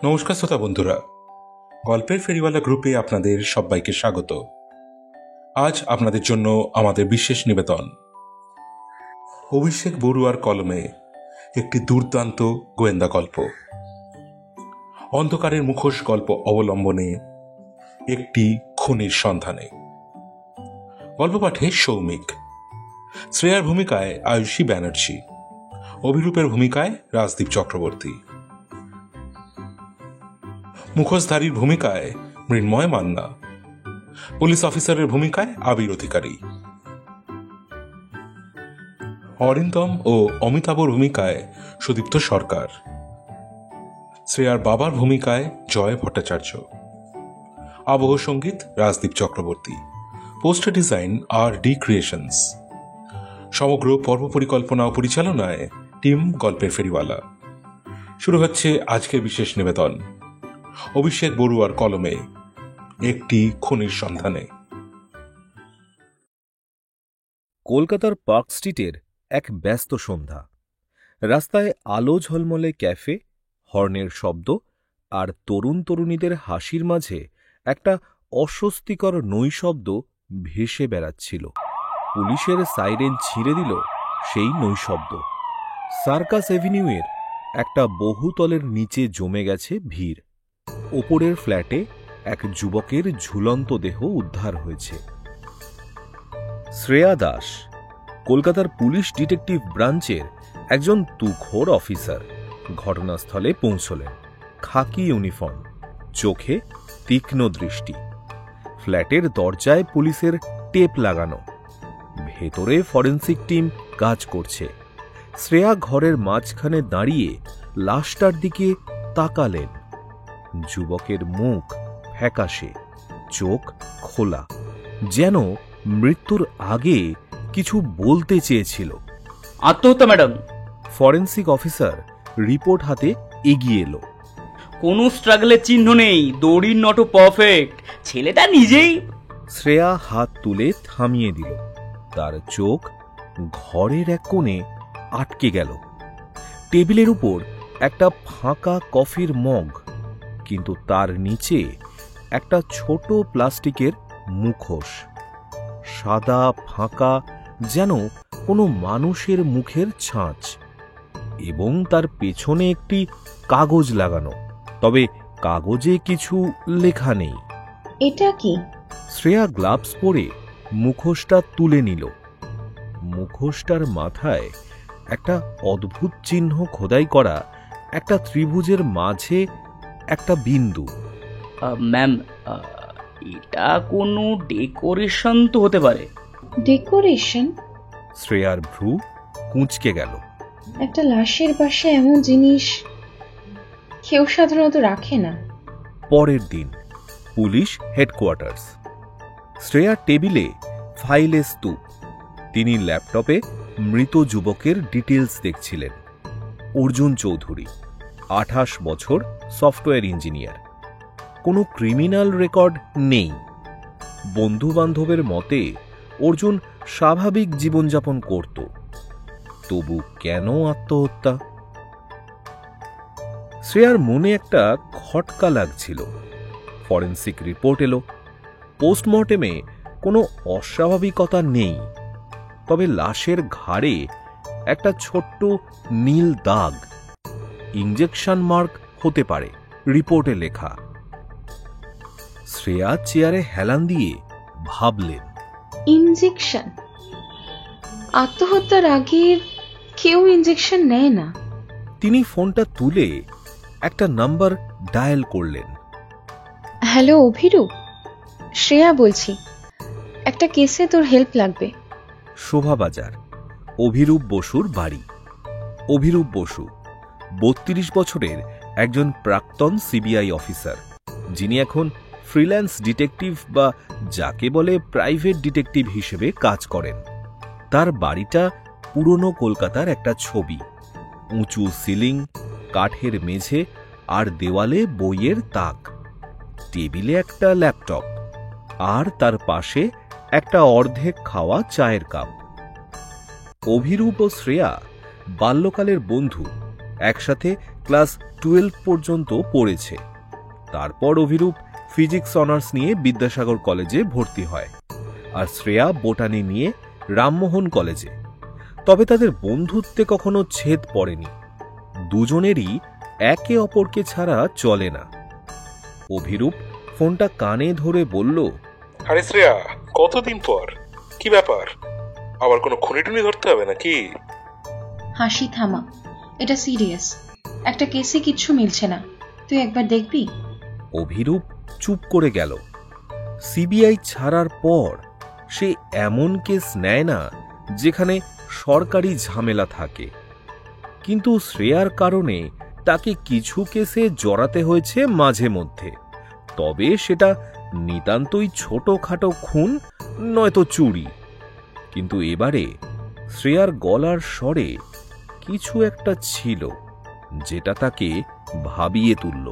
নমস্কার শ্রোতা বন্ধুরা, গল্পের ফেরিওয়ালা গ্রুপে আপনাদের সবাইকে স্বাগত। আজ আপনাদের জন্য আমাদের বিশেষ নিবেদন, অভিষেক বড়ুয়ার কলমে একটি দুর্দান্ত গোয়েন্দা গল্প, অন্ধকারের মুখোশ গল্প অবলম্বনে একটি খুনির সন্ধানে। গল্প পাঠে সৌমিক, শ্রেয়ার ভূমিকায় আয়ুষী ব্যানার্জি, অভিরূপের ভূমিকায় রাজদীপ চক্রবর্তী, মুখোশধারীর ভূমিকায় মৃন্ময় মান্না, পুলিশ অফিসারের ভূমিকায় আবির অধিকারী, অরিন্দম ও অমিতাভর ভূমিকায় সুদীপ্ত সরকার, শ্রেয়ার বাবার ভূমিকায় জয় ভট্টাচার্য, আবহ সঙ্গীত Rajdeep Chakraborty, poster design RD creations. সমগ্র পর্ব পরিকল্পনা ও পরিচালনায় টিম গল্পের ফেরিওয়ালা। শুরু হচ্ছে আজকের বিশেষ নিবেদন, অভিষেক বড়ুয়ার কলমে একটি খুনির সন্ধানে। কলকাতার পার্ক স্ট্রিটের এক ব্যস্ত সন্ধ্যা। রাস্তায় আলো ঝলমলে ক্যাফে, হর্নের শব্দ আর তরুণ তরুণীদের হাসির মাঝে একটা অস্বস্তিকর নৈশব্দ ভেসে বেড়াচ্ছিল। পুলিশের সাইরেন ছিঁড়ে দিল সেই নৈশব্দ। সার্কাস এভিনিউয়ের একটা বহুতলের নিচে জমে গেছে ভিড়। ওপরের ফ্ল্যাটে এক যুবকের ঝুলন্ত দেহ উদ্ধার হয়েছে। শ্রেয়া দাস কলকাতার পুলিশ ডিটেকটিভ ব্রাঞ্চের একজন তুখোড় অফিসার ঘটনাস্থলে পৌঁছলেন। খাকি ইউনিফর্ম, চোখে তীক্ষ্ণ দৃষ্টি। ফ্ল্যাটের দরজায় পুলিশের টেপ লাগানো, ভেতরে ফরেন্সিক টিম কাজ করছে। শ্রেয়া ঘরের মাঝখানে দাঁড়িয়ে লাশটার দিকে তাকালেন। যুবকের মুখ ফ্যাকাশে, চোখ খোলা, যেন মৃত্যুর আগে কিছু বলতে চেয়েছিল। আত্মহত্যা ম্যাডাম। ফরেন্সিক অফিসার রিপোর্ট হাতে এগিয়ে এলো। কোনো স্ট্রাগলের চিহ্ন নেই, দড়ির নট পারফেক্ট, ছেলেটা নিজেই। শ্রেয়া হাত তুলে থামিয়ে দিল। তার চোখ ঘরের এক কোণে আটকে গেল। টেবিলের উপর একটা ফাঁকা কফির মগ, কিন্তু তার নিচে একটা ছোট প্লাস্টিকের মুখোশ, সাদা ফাঁকা, যেন কোনো মানুষের মুখের ছাঁচ, এবং তার পেছনে একটি কাগজ লাগানো, তবে কাগজে কিছু লেখা নেই। এটা কি? শ্রেয়া গ্লাভস পরে মুখোশটা তুলে নিল। মুখোশটার মাথায় একটা অদ্ভুত চিহ্ন খোদাই করা, একটা ত্রিভুজের মাঝে একটা বিন্দু। ম্যাম, এটা কোনো ডেকোরেশন তো হতে পারে। ডেকোরেশন? শ্রেয়ার ভ্রু কুঁচকে গেল। একটা লাশের পাশে এমন জিনিস কেউ সাধারণত রাখে না। পরের দিন পুলিশ হেডকোয়ার্টার্স। শ্রেয়ার টেবিলে ফাইলে স্তূপ। তিনি ল্যাপটপে মৃত যুবকের ডিটেলস দেখছিলেন। অর্জুন চৌধুরী, 28 বছর, সফটওয়্যার ইঞ্জিনিয়ার। কোনো ক্রিমিনাল রেকর্ড নেই। বন্ধু বান্ধবের মতে অর্জুন স্বাভাবিক জীবনযাপন করত। তবু কেন আত্মহত্যা? শ্রেয়ার মনে একটা খটকা লাগছিল। ফরেন্সিক রিপোর্ট এলো। পোস্টমর্টেমে কোনো অস্বাভাবিকতা নেই, তবে লাশের ঘাড়ে একটা ছোট্ট নীল দাগ, ইনজেকশন মার্ক হতে পারে, রিপোর্টে লেখা। শ্রেয়া চেয়ারে হেলান দিয়ে ভাবলেন, ইনজেকশন? আত্মহত্যার আগে কেউ ইনজেকশন নেয় না। তিনি ফোনটা তুলে একটা নাম্বার ডায়াল করলেন। হ্যালো অভিরূপ, শ্রেয়া বলছি, একটা কেসে তোর হেল্প লাগবে। শোভাবাজার, অভিরূপ বসুর বাড়ি। অভিরূপ বসু 32 বছরের একজন প্রাক্তন সিবিআই অফিসার, যিনি এখন ফ্রিল্যান্স ডিটেকটিভ বা যাকে বলে প্রাইভেট ডিটেকটিভ হিসেবে কাজ করেন। তার বাড়িটা পুরনো কলকাতার একটা ছবি, উঁচু সিলিং, কাঠের মেঝে আর দেওয়ালে বইয়ের তাক, টেবিলে একটা ল্যাপটপ আর তার পাশে একটা অর্ধেক খাওয়া চায়ের কাপ। অভিরূপ ও শ্রেয়া বাল্যকালের বন্ধু, একসাথে ক্লাস 12 পর্যন্ত পড়েছে। তারপর অভিরূপ ফিজিক্স অনার্স নিয়ে বিদ্যাসাগর কলেজে ভর্তি হয় আর শ্রেয়া বোটানি নিয়ে রামমোহন কলেজে। তবে তাদের বন্ধুত্বে কখনো ছেদ পড়েনি, দুজনেরই একে অপরকে ছাড়া চলে না। অভিরূপ ফোনটা কানে ধরে বলল, আরে শ্রেয়া, কতদিন পর, কি ব্যাপার? আবার কোনো খুনিটুনি ধরতে হবে নাকি? হাসি থামা, এটা সিরিয়াস। একটা কেসে কিচ্ছু মিলছে না, তুই একবার দেখবি? অভিরূপ চুপ করে গেল। সিবিআই ছাড়ার পর সে এমন কেস নেয় না যেখানে সরকারি ঝামেলা থাকে, কিন্তু শ্রেয়ার কারণে তাকে কিছু কেসে জড়াতে হয়েছে মাঝে মধ্যে। তবে সেটা নিতান্তই ছোটখাটো খুন নয়তো চুরি। কিন্তু এবারে শ্রেয়ার গলার স্বরে কিছু একটা ছিল যেটা তাকে ভাবিয়ে তুলল।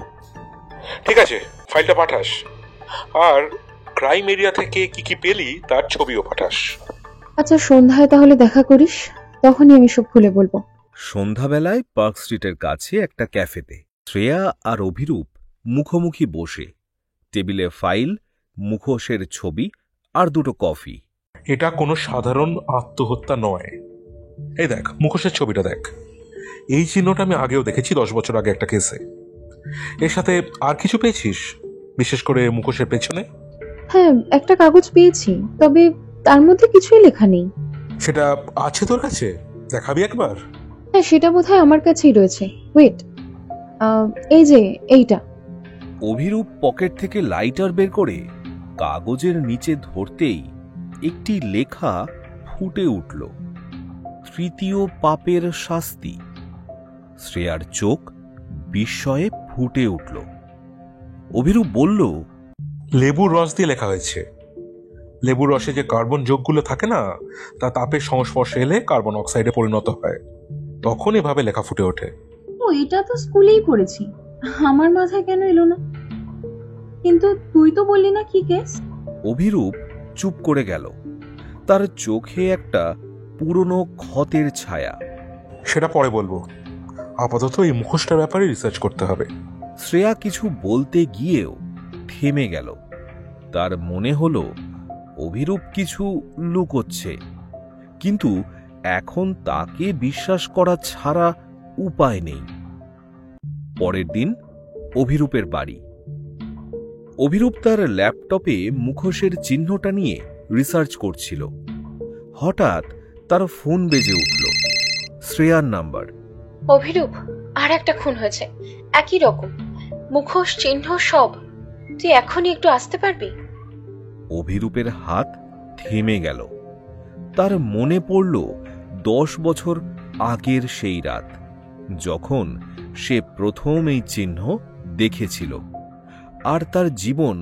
ঠিক আছে, ফাইলটা পাঠাস, আর ক্রাইম এরিয়া থেকে কি কি পেলি তার ছবিও পাঠাস। আচ্ছা, সন্ধ্যায় তাহলে দেখা করিস, তখনই আমি সব খুলে বলবো। সন্ধ্যাবেলায় পার্ক স্ট্রিটের কাছে একটা ক্যাফেতে শ্রেয়া আর অভিরূপ মুখোমুখি বসে, টেবিলে ফাইল, মুখোশের ছবি আর দুটো কফি। এটা কোনো সাধারণ আত্মহত্যা নয়। এই দেখ, মুখোশের ছবিটা দেখ। এই চিহ্নটা আমি আগেও দেখেছি 10 বছর আগে একটা কেসে। এর সাথে আর কিছু পেয়েছিস, বিশেষ করে মুখোশের পেছনে? হ্যাঁ, একটা কাগজ পেয়েছি, তবে তার মধ্যে কিছুই লেখা নেই। সেটা আছে তোর কাছে? দেখাবি একবার? হ্যাঁ, সেটা বোধহয় আমার কাছেই রয়েছে। ওয়েট, এই যে এইটা। অভিরূপ পকেট থেকে লাইটার বের করে কাগজের নিচে ধরতেই একটি লেখা ফুটে উঠল, তৃতীয় পাপের শাস্তি। শ্রেয়ার চোখ বিস্ময়ে ফুটে উঠল। অভিরূপ বলল, লেবুর রস দিয়ে লেখা হয়েছে। লেবুর রসে যে কার্বন যোগগুলো থাকে না, তা তাপের সংস্পর্শে এলে কার্বন অক্সাইডে পরিণত হয়, তখন এভাবে লেখা ফুটে ওঠে। ও, এটা তো স্কুলেই পড়েছি, আমার মাথায় কেন এলো না? কিন্তু তুই তো বললি না কি কেস? অভিরূপ চুপ করে গেল। তার চোখে একটা পুরনো ক্ষতের ছায়া। সেটা পরে বলবো, আপাতত এই মুখোশটার ব্যাপারে রিসার্চ করতে হবে। শ্রেয়া কিছু বলতে গিয়েও থেমে গেল। তার মনে হলো অভিরূপ কিছু লুকোচ্ছে, কিন্তু এখন তাকে বিশ্বাস করা ছাড়া উপায় নেই। পরের দিন অভিরূপের বাড়ি। অভিরূপ তার ল্যাপটপে মুখোশের চিহ্নটা নিয়ে রিসার্চ করছিল। হঠাৎ তার ফোন বেজে উঠল। শ্রেয়ার নাম্বার। অভিরূপ, আর একটা খুন হয়েছে, একই রকম মুখোশ, চিহ্ন সব। তুই এখনই একটু আসতে পারবি? অভিরূপের হাত থেমে গেল। তার মনে পড়ল 10 বছর আগের সেই রাত, যখন সে প্রথম এই চিহ্ন দেখেছিল আর তার জীবন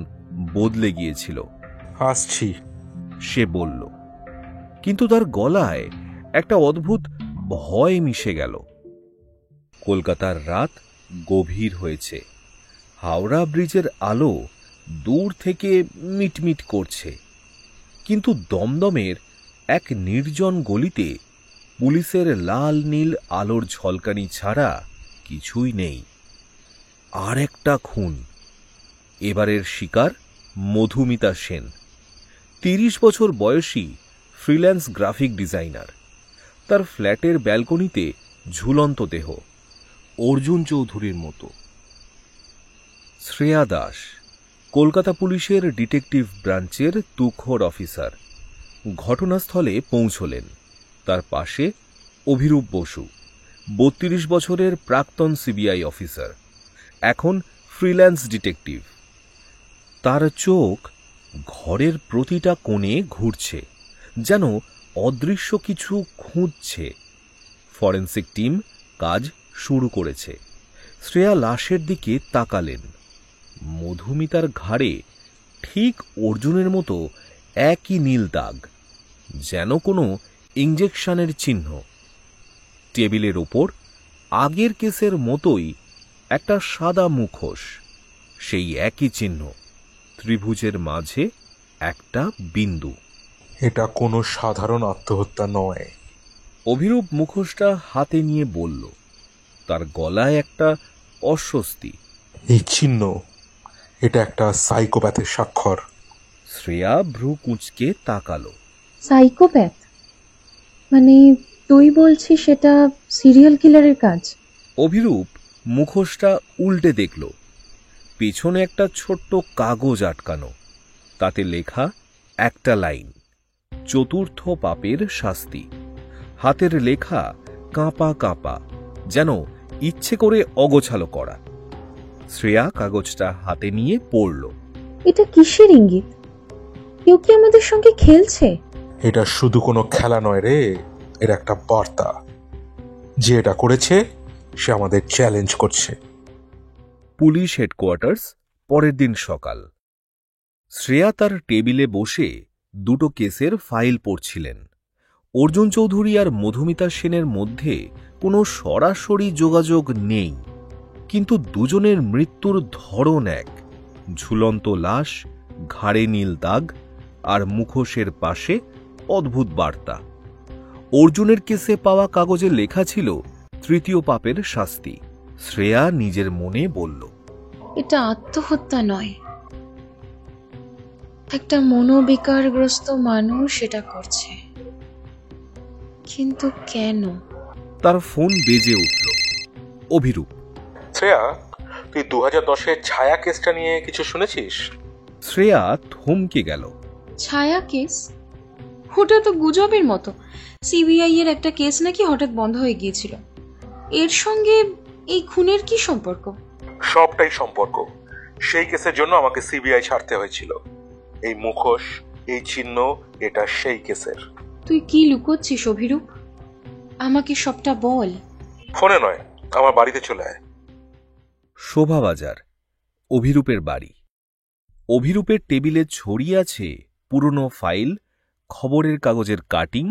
বদলে গিয়েছিল। আসছি, সে বলল, কিন্তু তার গলায় একটা অদ্ভুত ভয় মিশে গেল। কলকাতার রাত গভীর হয়েছে। হাওড়া ব্রিজের আলো দূর থেকে মিটমিট করছে, কিন্তু দমদমের এক নির্জন গলিতে পুলিশের লাল নীল আলোর ঝলকানি ছাড়া কিছুই নেই। আর একটা খুন। এবারের শিকার মধুমিতা সেন, 30 বছর বয়সী ফ্রিল্যান্স গ্রাফিক ডিজাইনার। তার ফ্ল্যাটের ব্যালকনিতে ঝুলন্ত দেহ, অর্জুন চৌধুরীর মতো। শ্রেয়া দাস, কলকাতা পুলিশের ডিটেকটিভ ব্রাঞ্চের তুখোড় অফিসার, ঘটনাস্থলে পৌঁছলেন। তার পাশে অভিরূপ বসু, 32 বছরের প্রাক্তন সিবিআই অফিসার, এখন ফ্রিল্যান্স ডিটেকটিভ। তার চোখ ঘরের প্রতিটা কোণে ঘুরছে, যেন অদৃশ্য কিছু খুঁজছে। ফরেনসিক টিম কাজ শুরু করেছে। শ্রেয়া লাশের দিকে তাকালেন। মধুমিতার ঘাড়ে ঠিক অর্জুনের মতো একই নীল দাগ, যেন কোনো ইঞ্জেকশনের চিহ্ন। টেবিলের ওপর আগের কেসের মতোই একটা সাদা মুখোশ, সেই একই চিহ্ন, ত্রিভুজের মাঝে একটা বিন্দু। এটা কোনো সাধারণ আত্মহত্যা নয়। অভিরূপ মুখোশটা হাতে নিয়ে বলল, তার গলায় একটা অস্বস্তি। এই চিহ্ন, এটা একটা সাইকোপ্যাথের স্বাক্ষর। শ্রেয়া ভ্রু কুঁচকে তাকালো। সাইকোপ্যাথ? মানে তুই বলছিস সেটা সিরিয়াল কিলারের কাজ? অভিরূপ মুখোশটা উল্টে দেখল। পিছনে একটা ছোট্ট কাগজ আটকানো, তাতে লেখা একটা লাইন, চতুর্থ পাপের শাস্তি। হাতের লেখা কাঁপা কাঁপা, যেন ইচ্ছে করে অগোছালো করা। শ্রেয়া কাগজটা হাতে নিয়ে পড়ল। এটা কিসের ইঙ্গিত? কেউ কি আমাদের সঙ্গে খেলছে? এটা শুধু কোনো খেলা নয় রে, এটা একটা বার্তা। যে এটা করেছে সে আমাদের চ্যালেঞ্জ করছে। পুলিশ হেডকোয়ার্টার্স, পরের দিন সকাল। শ্রেয়া তার টেবিলে বসে দুটো কেসের ফাইল পড়ছিলেন। অর্জুন চৌধুরী আর মধুমিতা সেনের মধ্যে কোনো সরাসরি যোগাযোগ নেই, কিন্তু দুজনের মৃত্যুর ধরন এক। ঝুলন্ত লাশ, ঘাড়ে নীল দাগ, আর মুখোশের পাশে অদ্ভুত বার্তা। অর্জুনের কেসে পাওয়া কাগজে লেখা ছিল তৃতীয় পাপের শাস্তি। শ্রেয়া নিজের মনে বলল, এটা আত্মহত্যা নয়, একটা মনোবিকারগ্রস্ত মানুষ এটা করছে। কিন্তু কেন? তার ফোন বেজে উঠল। অভিরূপ। শ্রেয়া, তুই 2010-এর ছায়া কেসটা নিয়ে কিছু শুনেছিস? শ্রেয়া থমকে গেল। ছায়া কেস? ওটা তো গুজবের মতো। সিবিআই এর একটা কেস নাকি হঠাৎ বন্ধ হয়ে গিয়েছিল। এর সঙ্গে এই খুনের কি সম্পর্ক? সবটাই সম্পর্ক। সেই কেসের জন্য আমাকে সিবিআই ছাড়তে হয়েছিল। এই মুখোশ, এই চিহ্ন, এটা সেই কেসের। তুই কি লুকোচ্ছিস অভিরূপ? আমাকে সবটা বল। ফোনে নয়, আমার বাড়িতে চলে আয়। শোভাবাজার, অভিরূপের বাড়ি। অভিরূপের টেবিলে ছড়িয়ে আছে পুরনো ফাইল, খবরের কাগজের কাটিং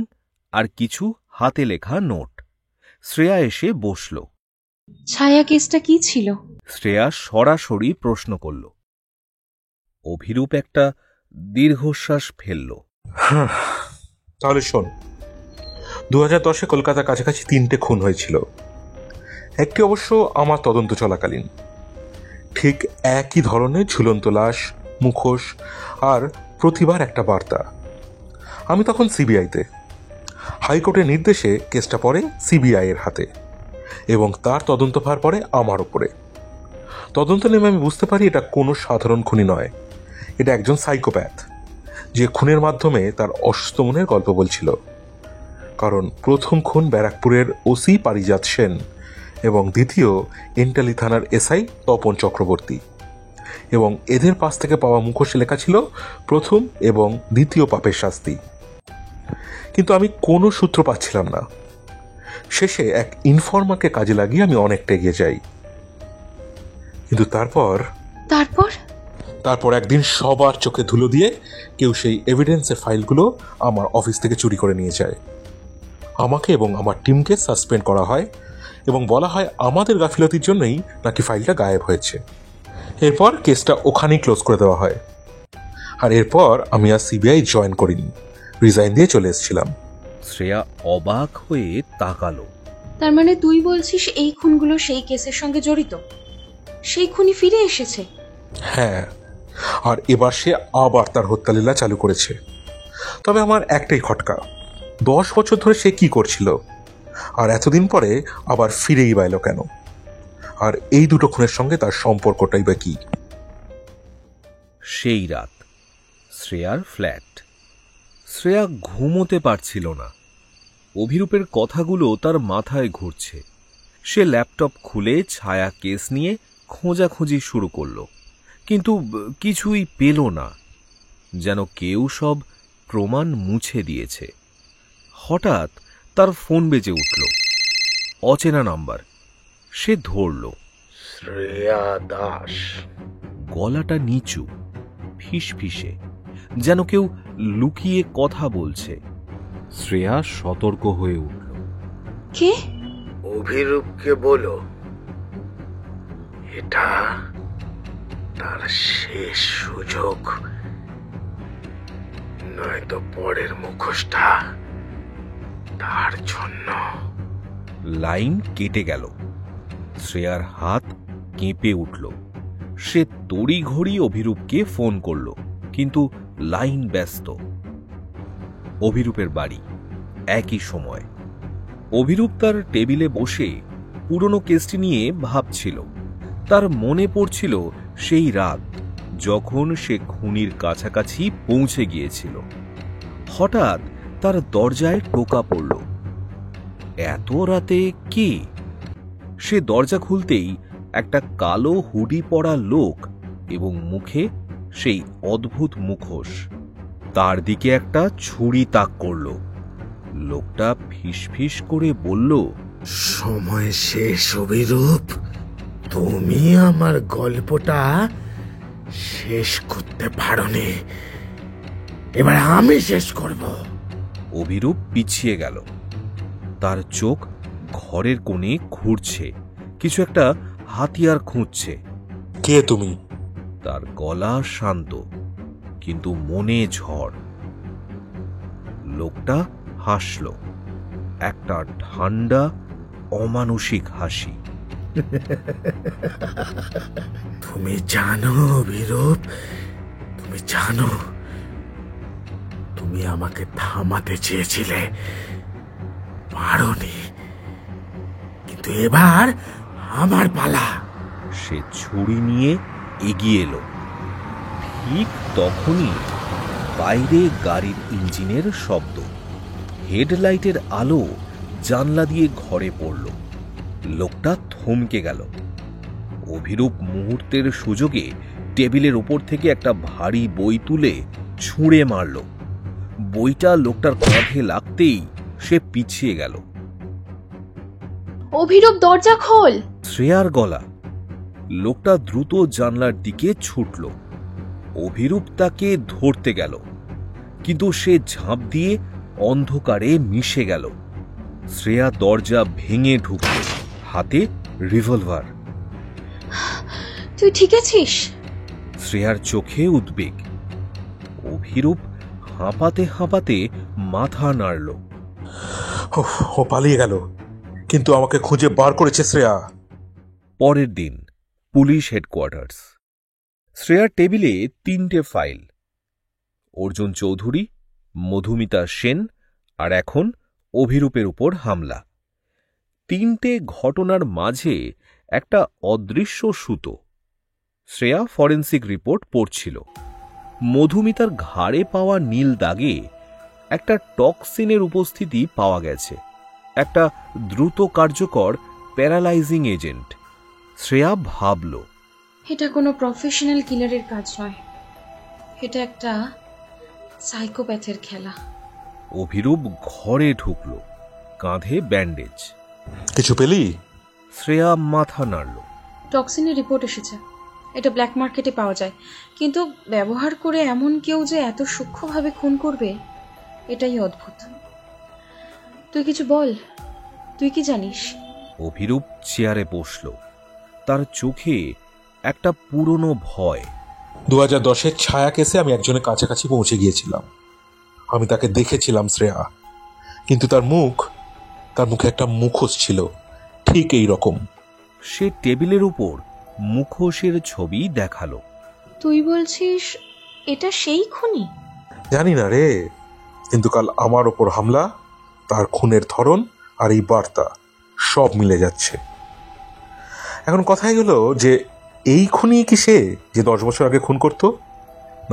আর কিছু হাতে লেখা নোট। শ্রেয়া এসে বসল। ছায়া কেসটা কি ছিল? শ্রেয়া সরাসরি প্রশ্ন করল। অভিরূপ একটা দীর্ঘশ্বাস ফেলল। তাহলে শোন, 2010-এ কলকাতার কাছাকাছি 3টে খুন হয়েছিল। একটি অবশ্য আমার তদন্ত চলাকালীন। ঠিক একই ধরনের ঝুলন্ত লাশ, মুখোশ আর প্রতিবার একটা বার্তা। আমি তখন সিবিআইতে। হাইকোর্টের নির্দেশে কেসটা পড়ে সিবিআই এর হাতে এবং তার তদন্তভার পড়ে আমার ওপরে। তদন্ত নেমে আমি বুঝতে পারি এটা কোনো সাধারণ খুনি নয়, এটা একজন সাইকোপ্যাথ যে খুনের মাধ্যমে তার অসুস্থ মনের গল্প বলছিল। কারণ প্রথম খুন ব্যারাকপুরের ওসি পারিজাত সেন এবং দ্বিতীয় এন্টালি থানার এসআই তপন চক্রবর্তী, এবং এদের পাশ থেকে পাওয়া মুখোশে লেখা ছিল প্রথম এবং দ্বিতীয় পাপের শাস্তি। কিন্তু আমি কোনো সূত্র পাচ্ছিলাম না। শেষে এক ইনফর্মারকে কাজে লাগিয়ে আমি অনেকটা এগিয়ে যাই। কিন্তু তারপর একদিন সবার চোখে ধুলো দিয়ে কেউ সেই এভিডেন্সের ফাইলগুলো আমার অফিস থেকে চুরি করে নিয়ে যায়। আমাকে এবং আমার টিমকে সাসপেন্ড করা হয় এবং বলা হয় আমাদের গাফিলতির জন্যই নাকি ফাইলটা গায়েব হয়েছে। এরপর কেসটা ওখানেই ক্লোজ করে দেওয়া হয়। আর এরপর আমি আর সিবিআই জয়েন করিনি, রিজাইন দিয়ে চলে এসেছিলাম। শ্রেয়া অবাক হয়ে তাকালো। তার মানে তুই বলছিস এই খুনগুলো সেই কেসের সঙ্গে জড়িত? সেই খুনি ফিরে এসেছে? হ্যাঁ, আর এবার সে আবার তার হত্যালীলা চালু করেছে। তবে আমার একটাই খটকা, 10 বছর ধরে সে কি করছিল আর এতদিন পরে আবার ফিরেই বা এলো কেন? আর এই দুটো খুনের সঙ্গে তার সম্পর্কটাই বা কি? সেই রাত, শ্রেয়ার ফ্ল্যাট। শ্রেয়া ঘুমোতে পারছিল না। অভিরূপের কথাগুলো তার মাথায় ঘুরছে। সে ল্যাপটপ খুলে ছায়া কেস নিয়ে খোঁজাখুঁজি শুরু করল, কিন্তু কিছুই পেল না। যেন কেউ সব প্রমাণ মুছে দিয়েছে। হঠাৎ তার ফোন বেজে উঠল। অচেনা নাম্বার। সে ধরল। শ্রেয়া দাস। গলাটা নিচু, ফিসফিসে, যেন কেউ লুকিয়ে কথা বলছে। শ্রেয়া সতর্ক হয়ে উঠল। কে? অভিরূপকে বলো এটা তার শেষ সুযোগ, নয়তো পরের মুখোশটা তার জন্য। লাইন কেটে গেল। শ্রেয়ার হাত কেঁপে উঠল। সে তড়িঘড়ি অভিরূপকে ফোন করল, কিন্তু লাইন ব্যস্ত। অভিরূপের বাড়ি, একই সময়। অভিরূপ তার টেবিলে বসে পুরনো কেসটি নিয়ে ভাবছিল। তার মনে পড়ছিল সেই রাত যখন সে খুনির কাছাকাছি পৌঁছে গিয়েছিল। হঠাৎ তার দরজায় টোকা পড়ল। এত রাতে কে? সে দরজা খুলতেই একটা কালো হুডি পরা লোক এবং মুখে সেই অদ্ভুত মুখোশ। তার দিকে একটা ছুরি তাক করল। লোকটা ফিসফিস করে বলল, সময় শেষ অভিরূপ, তুমি আমার গল্পটা শেষ করতে পারোনি, এবার আমি শেষ করব। অভিরূপ পিছিয়ে গেল। তার চোখ ঘরের কোণে ঘুরছে, কিছু একটা হাতিয়ার খুঁজছে। কে তুমি? তার গলা শান্ত, কিন্তু মনে ঝড়। লোকটা হাসল, একটা ঠান্ডা অমানুষিক হাসি। তুমি জানো অভিরূপ, তুমি জানো, তুমি আমাকে থামাতে চেয়েছিলে, পারোনি, কিন্তু এবার আমার পালা। সে ছুরি নিয়ে এগিয়ে এলো। ঠিক তখনই বাইরে গাড়ির ইঞ্জিনের শব্দ, হেডলাইটের আলো জানলা দিয়ে ঘরে পড়ল। লোকটা থমকে গেল। অভিরূপ মুহূর্তের সুযোগে টেবিলের উপর থেকে একটা ভারী বই তুলে ছুঁড়ে মারল। বইটা লোকটার কাঁধে লাগতেই সে পিছিয়ে গেল। অভিরূপ, দরজা খোল! শ্রেয়ার গলা। লোকটা দ্রুত জানলার দিকে ছুটল। অভিরূপ তাকে ধরতে গেল, কিন্তু সে ঝাঁপ দিয়ে অন্ধকারে মিশে গেল। শ্রেয়া দরজা ভেঙে ঢুকল, হাতে রিভলভার। তুই ঠিক আছিস? শ্রেয়ার চোখে উদ্বেগ। অভিরূপ হাঁপাতে হাঁপাতে মাথা নাড়ল। ও পালিয়ে গেল, কিন্তু আমাকে খুঁজে বার করেছে শ্রেয়া। পরের দিন পুলিশ হেডকোয়ার্টার্স। শ্রেয়ার টেবিলে 3টে ফাইল। অর্জুন চৌধুরী, মধুমিতা সেন, আর এখন অভিরূপের উপর হামলা। 3টে ঘটনার মাঝে একটা অদৃশ্য সুতো। শ্রেয়া ফরেন্সিক রিপোর্ট পড়ছিল। মধুমিতার ঘাড়ে পাওয়া নীল দাগে একটা টক্সিনের উপস্থিতি পাওয়া গেছে, একটা দ্রুত কার্যকর প্যারালাইজিং এজেন্ট। শ্রেয়া ভাবল, এটা কোনো প্রফেশনাল কিলারের কাজ নয়, এটা একটা সাইকোপ্যাথের খেলা। অভিরূপ ঘরে ঢুকল, কাঁধে ব্যান্ডেজ। কিছু পেলি? শ্রেয়া মাথা নাড়ল। টক্সিনের রিপোর্ট এসেছে। এটা ব্ল্যাক মার্কেটে পাওয়া যায়, কিন্তু ব্যবহার করে এমন কেউ যে এত সূক্ষ্মভাবে খুন করবে, এটাই অদ্ভুত। তুই কিছু বল, তুই কি জানিস? অভিরূপ চেয়ারে বসল। তার চোখে একটা পুরনো ভয়। 2010-এর ছায়া কেসে আমি একজনের কাছাকাছি পৌঁছে গিয়েছিলাম। আমি তাকে দেখেছিলাম শ্রেয়া, কিন্তু তার মুখে একটা মুখোশ ছিল, ঠিক এই রকম। সে টেবিলের উপর মুখোশের ছবি দেখালো। তুই বলছিস এটা সেই খুনি? জানি না রে, কিন্তু কাল আমার ওপর হামলা, তার খুনের ধরন আর এই বার্তা সব মিলে যাচ্ছে। এখন কথাই হলো যে এই খুনি কি সে যে 10 বছর আগে খুন করত,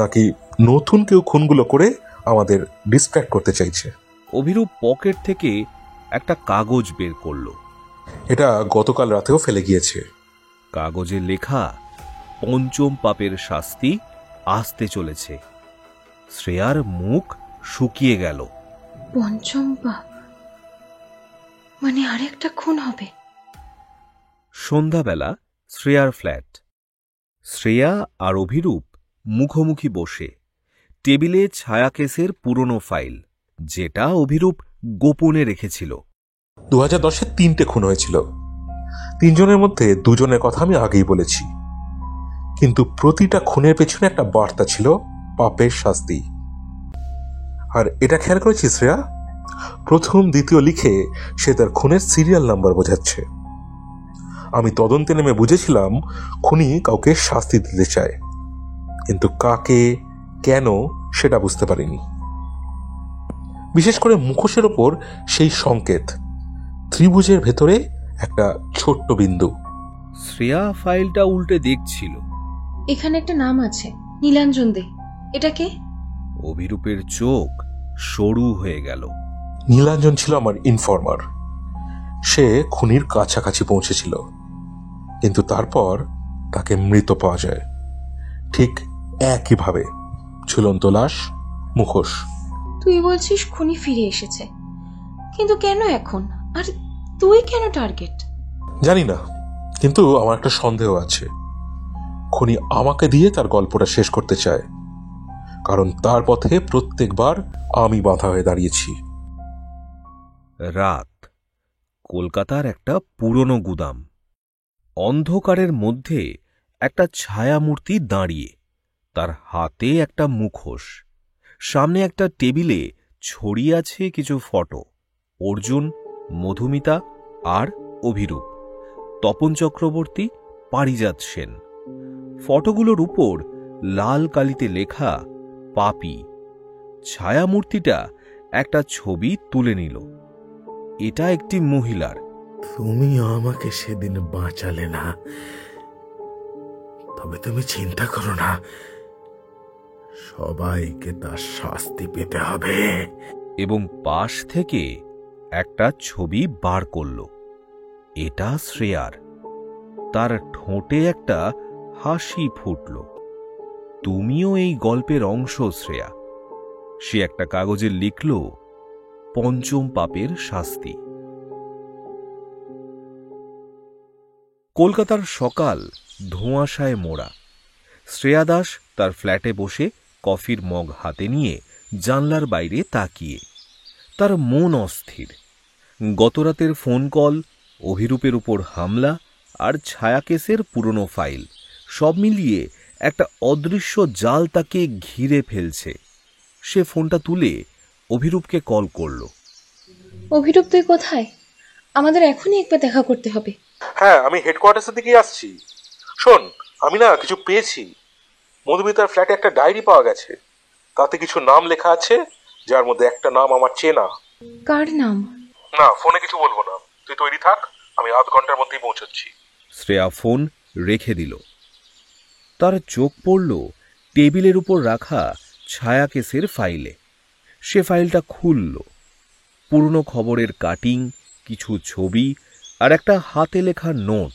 নাকি নতুন কেউ খুনগুলো করে আমাদের ডিস্ট্র্যাক্ট করতে চাইছে? অভিরূপ পকেট থেকে একটা কাগজ বের করল। এটা গতকাল রাতেও ফেলে গিয়েছে। কাগজে লেখা, 5ম পাপের শাস্তি আসতে চলেছে। শ্রেয়ার মুখ শুকিয়ে গেল। 5ম পাপ মানে আরেকটা খুন হবে? সন্ধ্যাবেলা শ্রেয়ার ফ্ল্যাট। শ্রেয়া আর অভিরূপ মুখোমুখি বসে, টেবিলে ছায়াকেসের পুরনো ফাইল, যেটা অভিরূপ গোপনে রেখেছিল। 2010-এ 3টে খুন হয়েছিল। 3জনের মধ্যে 2জনের কথা আমি আগেই বলেছি, কিন্তু প্রতিটা খুনের পেছনে একটা বার্তা ছিল, পাপের শাস্তি। আর এটা খেয়াল করেছিস শ্রেয়া, প্রথম দ্বিতীয় লিখে সে তার খুনের সিরিয়াল নাম্বার বোঝাচ্ছে। আমি তদন্তে নেমে বুঝেছিলাম খুনি কাউকে শাস্তি দিতে চায়, কিন্তু কাকে, কেন সেটা বুঝতে পারিনি। বিশেষ করে মুখোশের ওপর সেই সংকেত, ত্রিভুজের ভেতরে একটা ছোট্ট বিন্দু। শ্রেয়া ফাইলটা উল্টে দেখছিল। এখানে একটা নাম আছে, নীলাঞ্জন দে। এটা কে? অভিরূপের চোখ সরু হয়ে গেল। নীলাঞ্জন ছিল আমার ইনফর্মার। সে খুনির কাছাকাছি পৌঁছেছিল, কিন্তু তারপর তাকে মৃত পাওয়া যায়, ঠিক একইভাবে, ঝুলন্ত লাশ, মুখোশ। তুই বলছিস খুনি ফিরে এসেছে, কিন্তু কেন এখন? আর তুই কেন টার্গেট? জানি না, কিন্তু আমার একটা সন্দেহ আছে। খুনি আমাকে দিয়ে তার গল্পটা শেষ করতে চায়, কারণ তার পথে প্রত্যেকবার আমি বাধা হয়ে দাঁড়িয়েছি। রাত, কলকাতার একটা পুরনো গুদাম। অন্ধকারের মধ্যে একটা ছায়ামূর্তি দাঁড়িয়ে, তার হাতে একটা মুখোশ। সামনে একটা টেবিলে ছড়িয়ে আছে কিছু ফটো, অর্জুন, মধুমিতা আর অভিরূপ, তপন চক্রবর্তী, পারিজাত সেন। ফটোগুলোর উপর লাল কালিতে লেখা পাপী। ছায়ামূর্তিটা একটা ছবি তুলে নিল। এটা একটি মহিলার। তুমি আমাকে সেদিন বাঁচালে না, তবে তুমি চিন্তা করো না, সবাইকে তার শাস্তি পেতে হবে। এবং পাশ থেকে একটা ছবি বার করল। এটা শ্রেয়ার। তার ঠোঁটে একটা হাসি ফুটল। তুমিও এই গল্পের অংশ শ্রেয়া। সে একটা কাগজে লিখল, পঞ্চম পাপের শাস্তি। কলকাতার সকাল ধোঁয়াশায় মোড়া। শ্রেয়া দাস তার ফ্ল্যাটে বসে কফির মগ হাতে নিয়ে জানলার বাইরে তাকিয়ে। তার মন অস্থির। গতরাতের ফোন কল, অভিরূপের উপর হামলা আর ছায়াকেসের পুরনো ফাইল, সব মিলিয়ে একটা অদৃশ্য জাল তাকে ঘিরে ফেলছে। সে ফোনটা তুলে অভিরূপকে কল করল। অভিরূপ, তুই কোথায়? আমাদের এখনই একবার দেখা করতে হবে। হ্যাঁ, আমি হেডকোয়ার্টার্সের দিকেই আসছি। শোন, আমি না কিছু পেয়েছি। মধুমিতার ফ্ল্যাটে একটা ডায়েরি পাওয়া গেছে, তাতে কিছু নাম লেখা আছে, যার মধ্যে একটা নাম আমার চেনা। কার নাম? না, ফোনে কিছু বলবো না, তুই তৈরি থাক, আমি আধ ঘন্টার মধ্যেই পৌঁছচ্ছি। শ্রেয়া ফোন রেখে দিল। তার চোখ পড়ল টেবিলের উপর রাখা ছায়াকেসের ফাইলে। সে ফাইলটা খুলল। পুরনো খবরের কাটিং, কিছু ছবি আর একটা হাতে লেখা নোট,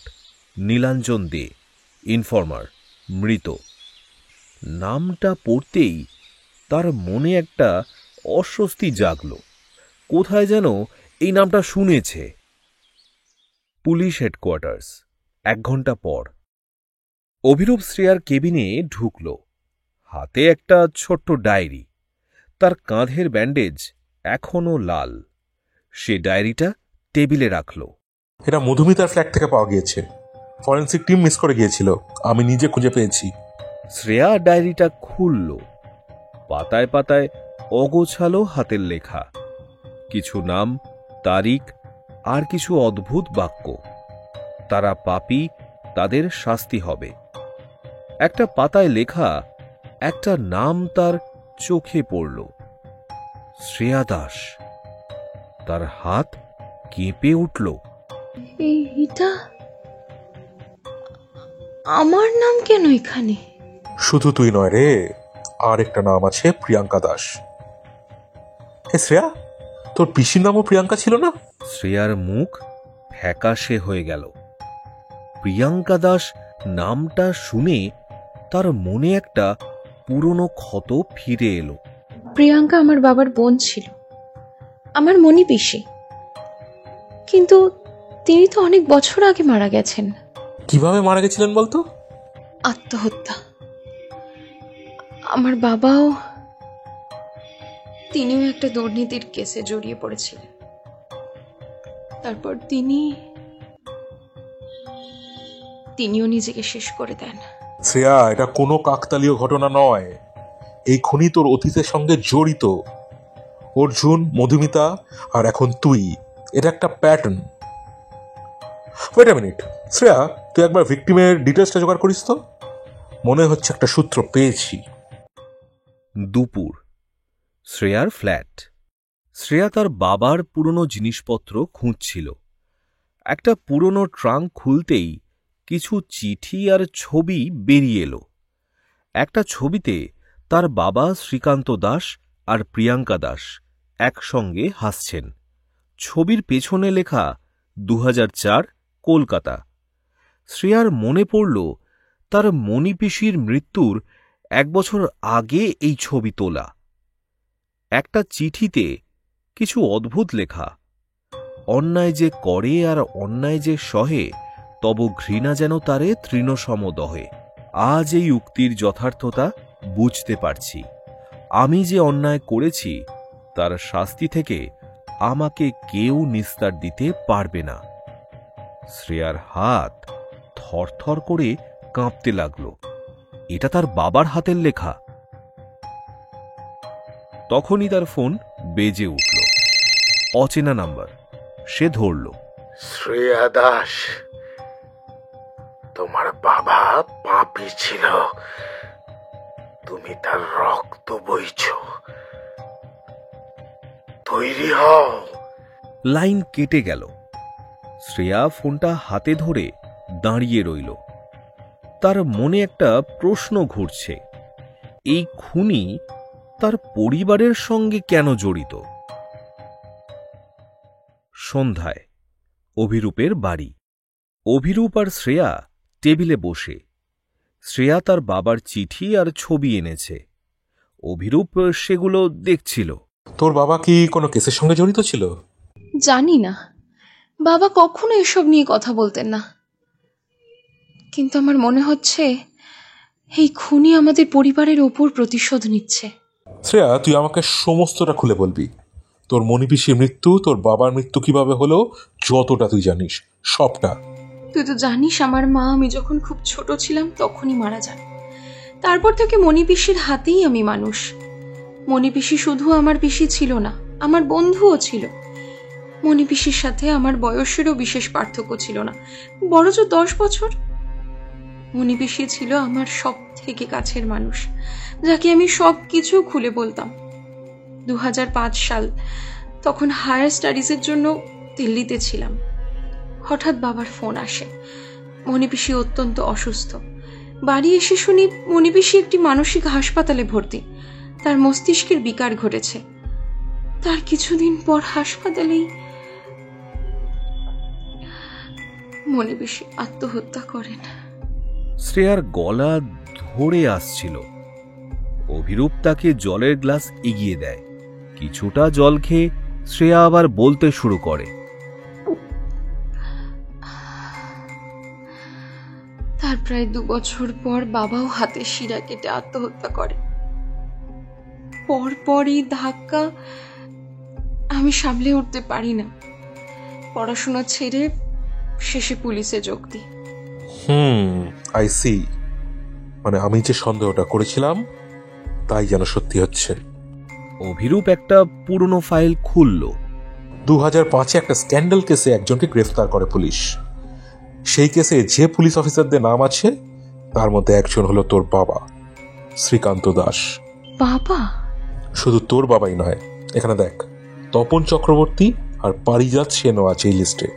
নীলাঞ্জন দে, ইনফর্মার, মৃত। নামটা পড়তেই তার মনে একটা অস্বস্তি জাগল। কোথায় যেন এই নামটা শুনেছে। পুলিশ হেডকোয়ার্টার্স, 1 ঘন্টা পর। অভিরূপ শ্রেয়ার কেবিনে ঢুকল। হাতে একটা ছোট্ট ডায়েরি। তার কাঁধের ব্যান্ডেজ এখনো লাল। সে ডায়েরিটা টেবিলে রাখল। এটা মধুমিতার ফ্ল্যাট থেকে পাওয়া গিয়েছে। ফরেন্সিক টিম মিস করে গিয়েছিল, আমি নিজে খুঁজে পেয়েছি। শ্রেয়া ডায়েরিটা খুলল। পাতায় পাতায় অগোছালো হাতের লেখা, কিছু নাম, তারিখ আর কিছু অদ্ভুত বাক্য। তারা পাপী, তাদের শাস্তি হবে। একটা পাতায় লেখা একটা নাম তার চোখে পড়ল, শ্রেয়া দাস। তার হাত কেঁপে উঠল। এটা আমার নাম কেন এখানে? শুধু তুই নয় রে, আর একটা নাম আছে, প্রিয়াঙ্কা দাস। হে শ্রেয়া, তোর পিসির নামও প্রিয়াঙ্কা ছিল না? শ্রেয়ার মুখ ফ্যাকাশে হয়ে গেল। প্রিয়াঙ্কা দাস নামটা শুনে তার মনে একটা পুরনো ক্ষত ফিরে এলো। প্রিয়াঙ্কা আমার বাবার বোন ছিল, আমার মনি পিসি, কিন্তু তিনি তো অনেক বছর আগে মারা গেছেন। কিভাবে মারা গেছিলেন বলতো? আত্মহত্যা। আমার বাবাও, তিনিও একটা দুর্নীতির কেসে জড়িয়ে পড়েছিলেন। তারপর তিনিও নিজেকে শেষ করে দেন। শ্রেয়া, এটা কোনো কাকতালীয় ঘটনা নয়। এই খুনি তোর অতীতের সঙ্গে জড়িত। অর্জুন, মধুমিতা আর এখন তুই, এটা একটা pattern. Wait a minute Shreya, তুই একবার ভিকটিমের ডিটেলসটা জোগাড় করিস তো। মনে হচ্ছে একটা সূত্র পেয়েছি। দুপুর, শ্রেয়ার ফ্ল্যাট। শ্রেয়া তার বাবার পুরনো জিনিসপত্র খুঁজছিল। একটা পুরনো ট্রাঙ্ক খুলতেই কিছু চিঠি আর ছবি বেরিয়ে এলো। একটা ছবিতে তার বাবা শ্রীকান্ত দাস আর প্রিয়াঙ্কা দাস একসঙ্গে হাসছেন। ছবির পেছনে লেখা 2004 কলকাতা। শ্রেয়ার মনে পড়ল তার মণিপিসির মৃত্যুর 1 বছর আগে এই ছবি তোলা। একটা চিঠিতে কিছু অদ্ভুত লেখা, অন্যায় যে করে আর অন্যায় যে সহে, তব ঘৃণা যেন তারে তৃণসম দহে। আজ এই উক্তির যথার্থতা বুঝতে পারছি। আমি যে অন্যায় করেছি তার শাস্তি থেকে আমাকে কেউ নিস্তার দিতে পারবে না। শ্রেয়ার হাত থরথর করে কাঁপতে লাগল। এটা তার বাবার হাতের লেখা। তখনই তার ফোন বেজে উঠল। অচেনা নাম্বার। সে ধরল। শ্রেয়া দাস, তোমার বাবা পাপী ছিল, তুমি তার রক্ত বইছ, তৈরি হও। লাইন কেটে গেল। শ্রেয়া ফোনটা হাতে ধরে দাঁড়িয়ে রইল। তার মনে একটা প্রশ্ন ঘুরছে, এই খুনি তার পরিবারের সঙ্গে কেন জড়িত? সন্ধ্যায় অভিরূপের বাড়ি। অভিরূপ আর শ্রেয়া টেবিলে বসে। শ্রেয়া তার বাবার চিঠি আর ছবি এনেছে। অভিরূপ সেগুলো দেখছিল। তোর বাবা কি কোনো কেসের সঙ্গে জড়িত ছিল? জানি না, বাবা কখনো এসব নিয়ে কথা বলতেন না। কিন্তু আমার মনে হচ্ছে এই খুনি আমাদের পরিবারের ওপর প্রতিশোধ নিচ্ছে। শ্রেয়া, তুই আমাকে সমস্তটা খুলে বলবি। তোর মণিপিসির মৃত্যু, তোর বাবার মৃত্যু কিভাবে হলো, যতটা তুই জানিস সবটা। তুই তো জানিস আমার মা আমি যখন খুব ছোট ছিলাম তখনই মারা যান। তারপর থেকে মণিপিসির হাতেই আমি মানুষ। মণিপিসি শুধু আমার পিসি ছিল না, আমার বন্ধুও ছিল। মণিপিসির সাথে আমার বয়সেরও বিশেষ পার্থক্য ছিল না, বড়জোর 10 বছর। মণিপিসি ছিল আমার সব থেকে কাছের মানুষ, যাকে আমি সব কিছু খুলে বলতাম। 2005 সাল, তখন হায়ার স্টাডিজের জন্য দিল্লিতে ছিলাম। হঠাৎ বাবার ফোন আসে, মণিপিসি অত্যন্ত অসুস্থ। বাড়ি এসে শুনি মণিপিসি একটি মানসিক হাসপাতালে ভর্তি, তার মস্তিষ্কের বিকার ঘটেছে। তার কিছুদিন পর হাসপাতালেই মণিপিসি আত্মহত্যা করেন। শ্রেয়ার গলা ধরে আসছিল। অভিরূপ তাকে জলের গ্লাস এগিয়ে দেয়। কিছুটা জল খেয়ে শ্রেয়া আবার বলতে শুরু করে। তার প্রায় 2 বছর পর বাবাও হাতে শিরা কেটে আত্মহত্যা করে। পরপরই ধাক্কা, আমি সামলে উঠতে পারি না। পড়াশোনা ছেড়ে শেষে পুলিশে যোগ দিই। I see. মানে আমি যে সন্দেহটা করেছিলাম তাই যেন সত্যি হচ্ছে। অভিরূপ একটা পুরনো ফাইল খুলল। 2005-এ একটা স্ক্যান্ডাল কেসে একজনকে গ্রেফতার করে পুলিশ। সেই কেসে যে পুলিশ অফিসারদের নাম আছে তার মধ্যে একজন হলো তোর বাবা, শ্রীকান্ত দাস। বাবা? শুধু তোর বাবাই নয়, এখানে দেখ, তপন চক্রবর্তী আর পারিজাত সেনও আছে এই লিস্টে।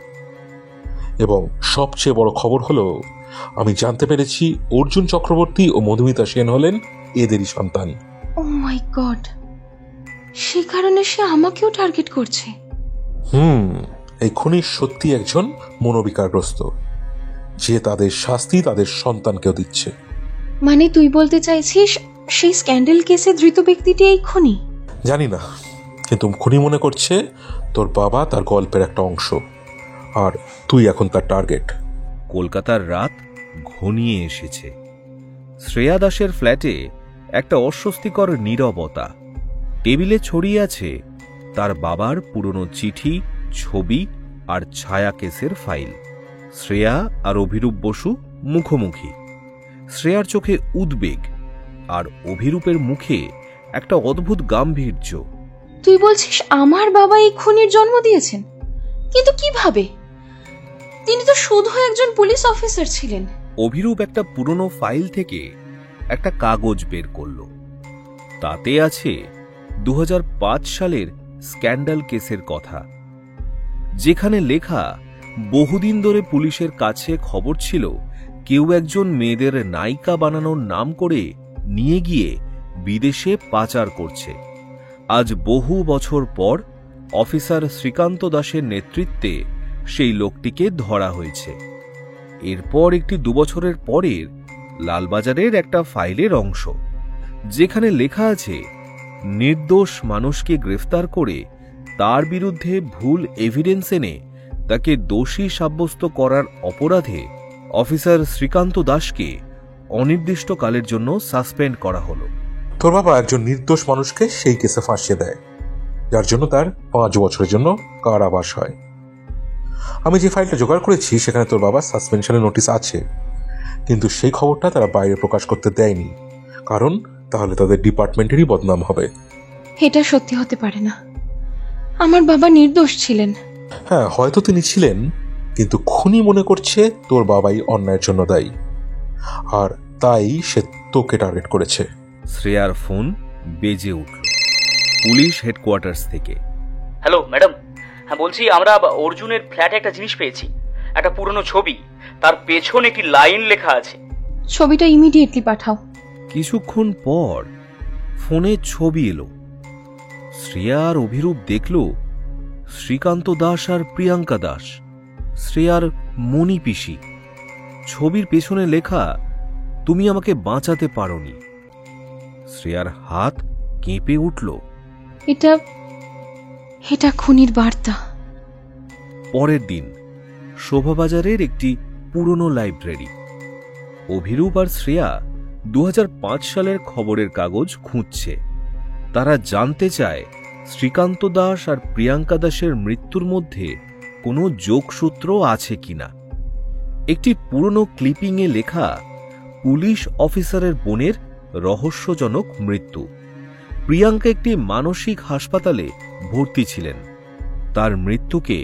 এবং সবচেয়ে বড় খবর হলো, আমি জানতে পেরেছি অর্জুন চক্রবর্তী ও মধুমিতা সেন হলেন এদেরই সন্তান। ও মাই গড, সে কারণে সে আমাকেও টার্গেট করছে। এই খুনি সত্যি একজন মনোবিকারগ্রস্ত, যে তাদের শাস্তি তাদের সন্তানকেও দিচ্ছে। মানে তুই বলতে চাইছিস সেই স্ক্যান্ডাল কেসে ধৃত ব্যক্তিটি এই খুনি? জানি না, কিন্তু খুনি মনে করছে তোর বাবা তার গল্পের একটা অংশ, আর তুই এখন তার টার্গেট। কলকাতার রাত ঘনিয়ে এসেছে। শ্রেয়া দাসের ফ্ল্যাটে একটা অস্বস্তিকর নীরবতা। টেবিলে ছড়িয়ে আছে তার বাবার পুরনো চিঠি, ছবি আর ছায়া কেসের ফাইল। শ্রেয়া আর অভিরূপ বসু মুখোমুখি। শ্রেয়ার চোখে উদ্বেগ আর অভিরূপের মুখে একটা অদ্ভুত গাম্ভীর্য। তুই বলছিস আমার বাবা এই খুনির জন্ম দিয়েছেন? কিন্তু কিভাবে? তিনি তো শুধু একজন পুলিশ অফিসার ছিলেন। অভিরূপ একটা পুরনো ফাইল থেকে একটা কাগজ বের করল। তাতে আছে 2005 সালের স্ক্যান্ডাল কেসের কথা, যেখানে লেখা বহুদিন ধরে পুলিশের কাছে খবর ছিল কেউ একজন মেয়েদের নায়িকা বানানোর নাম করে নিয়ে গিয়ে বিদেশে পাচার করছে। আজ বহু বছর পর অফিসার শ্রীকান্ত দাসের নেতৃত্বে সেই লোকটিকে ধরা হয়েছে। এরপর একটি 2 বছরের পরের লালবাজারের একটা ফাইলের অংশ, যেখানে লেখা আছে নির্দোষ মানুষকে গ্রেফতার করে তার বিরুদ্ধে ভুল এভিডেন্স এনে তাকে দোষী সাব্যস্ত করার অপরাধে অফিসার শ্রীকান্ত দাসকে অনির্দিষ্টকালের জন্য সাসপেন্ড করা হলো। তোর বাবা একজন নির্দোষ মানুষকে সেই কেসে ফাঁসিয়ে দেয়, যার জন্য তার 5 বছরের জন্য কারাবাস হয়। আমি যে ফাইলটা জোগাড় করেছি সেখানে তোর বাবার সাসপেনশনের নোটিশ আছে, কিন্তু সেই খবরটা তারা বাইরে প্রকাশ করতে দেয়নি, কারণ তাহলে তাদের ডিপার্টমেন্টেরই বদনাম হবে। এটা সত্যি হতে পারে না। আমার বাবা নির্দোষ ছিলেন। হ্যাঁ, হয়তো তিনি ছিলেন, কিন্তু খুনি মনে করছে তোর বাবাই অন্যায়ের জন্য দায়ী, আর তাই সে তোকে টার্গেট করেছে। শ্রেয়ার ফোন বেজে উঠল পুলিশ হেডকোয়ার্টার্স থেকে। হ্যালো ম্যাডাম, হ্যাঁ বলছি, আমরা অর্জুনের ফ্ল্যাটে একটা জিনিস পেয়েছি, একটা পুরনো ছবি, তার পেছনে কি লাইন লেখা আছে। ছবিটা ইমিডিয়েটলি পাঠাও। কিছুক্ষণ পর ফোনে ছবি এলো। শ্রেয়া আর অভিরূপ দেখল শ্রীকান্ত দাস আর প্রিয়াঙ্কা দাস, শ্রেয়ার মণি পিসি। ছবির পেছনে লেখা, তুমি আমাকে বাঁচাতে পারোনি। শ্রেয়ার হাত কেঁপে উঠল। এটা খুনির বার্তা। পরের দিন শোভাবাজারের একটি পুরনো লাইব্রেরি। অভিরূপ আর শ্রেয়া 2005 সালের খবরের কাগজ খুঁজছে। তারা জানতে চায় শ্রীকান্ত দাস আর প্রিয়াঙ্কা দাসের মৃত্যুর মধ্যে কোনো যোগসূত্র আছে কিনা। একটি পুরনো ক্লিপিংয়ে লেখা, পুলিশ অফিসারের বোনের রহস্যজনক মৃত্যু। প্রিয়াঙ্কা একটি মানসিক হাসপাতালে ভর্তি ছিলেন। তার মৃত্যুকে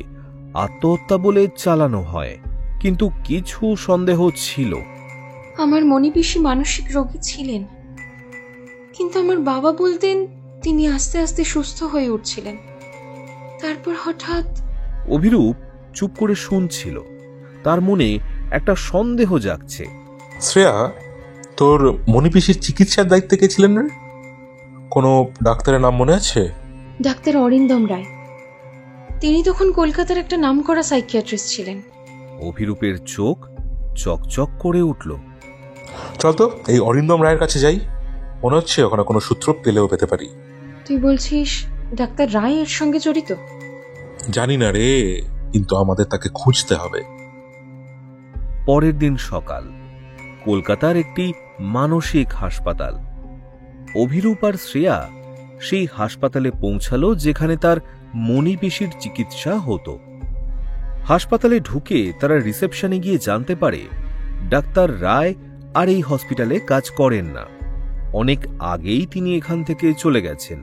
আত্মহত্যা বলে চালানো হয়, কিন্তু কিছু সন্দেহ ছিল। আমার মণিপিসি মানসিক রোগী ছিলেন, কিন্তু আমার বাবা বলতেন তিনি আস্তে আস্তে সুস্থ হয়ে উঠছিলেন। তারপর হঠাৎ। অভিরূপ চুপ করে শুনছিল। তার মনে একটা সন্দেহ জাগছে। শ্রেয়া, তোর মণিপিসির চিকিৎসার দায়িত্বে কে ছিলেন রে? কোনো ডাক্তারের নাম মনে আছে? ডাক্তার অরিন্দম রায়। তিনি তখন কলকাতার একটা নামকরা সাইকিয়াট্রিস্ট ছিলেন। অভিরূপের চোখ চকচক করে উঠল। চল তো এই অরিন্দম রায়ের কাছে যাই, মনে হচ্ছে ওখানে কোনো সূত্র পেলেও পেতে পারি। তুই বলছিস ডাক্তার রায় এর সঙ্গে জড়িত? জানি না রে, কিন্তু আমাদের তাকে খুঁজতে হবে। পরের দিন সকাল, কলকাতার একটি মানসিক হাসপাতাল। অভিরূপ আর শ্রেয়া সেই হাসপাতালে পৌঁছালো যেখানে তার মণিপিসির চিকিৎসা হতো। হাসপাতালে ঢুকে তারা রিসেপশনে গিয়ে জানতে পারে ডাক্তার রায় আর এই হসপিটালে কাজ করেন না। অনেক আগেই তিনি এখান থেকে চলে গেছেন।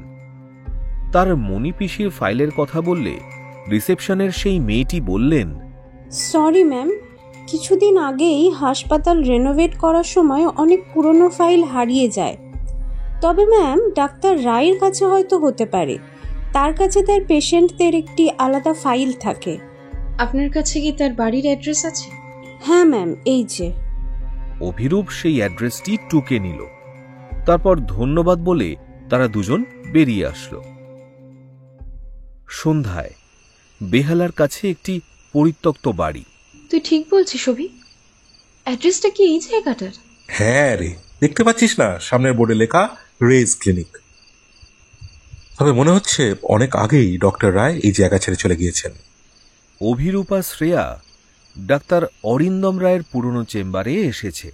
তার মণিপিসির ফাইলের কথা বললে রিসেপশনের সেই মেয়েটি বললেন, সরি ম্যাম, কিছুদিন আগেই হাসপাতাল রেনোভেট করার সময় অনেক পুরনো ফাইল হারিয়ে যায়। তবে ম্যাম, ডাক্তার রায়ের কাছে হয়তো হতে পারে। তার কাছে তার পেশেন্টদের একটি আলাদা ফাইল থাকে। আপনার কাছে কি তার বাড়ির অ্যাড্রেস আছে? হ্যাঁ ম্যাম, এই যে। অভিরূপ সেই অ্যাড্রেসটি টুকে নিল। তারপর ধন্যবাদ বলে তারা দুজন বেরিয়ে আসলো। সন্ধ্যায় বেহালার কাছে একটি পরিত্যক্ত বাড়ি। তুই ঠিক বলছিস অভি? অ্যাড্রেসটা কি এই জায়গাটার? হ্যাঁ রে, দেখতে পাচ্ছিস না সামনের বোর্ডে লেখা রেজ ক্লিনিক। তবে মনে হচ্ছে অনেক আগেই ডক্টর রায় এই জায়গা ছেড়ে চলে গিয়েছেন। অভিরূপা শ্রেয়া ডাক্তার অরিন্দম রায়ের পুরনো চেম্বারে এসেছে।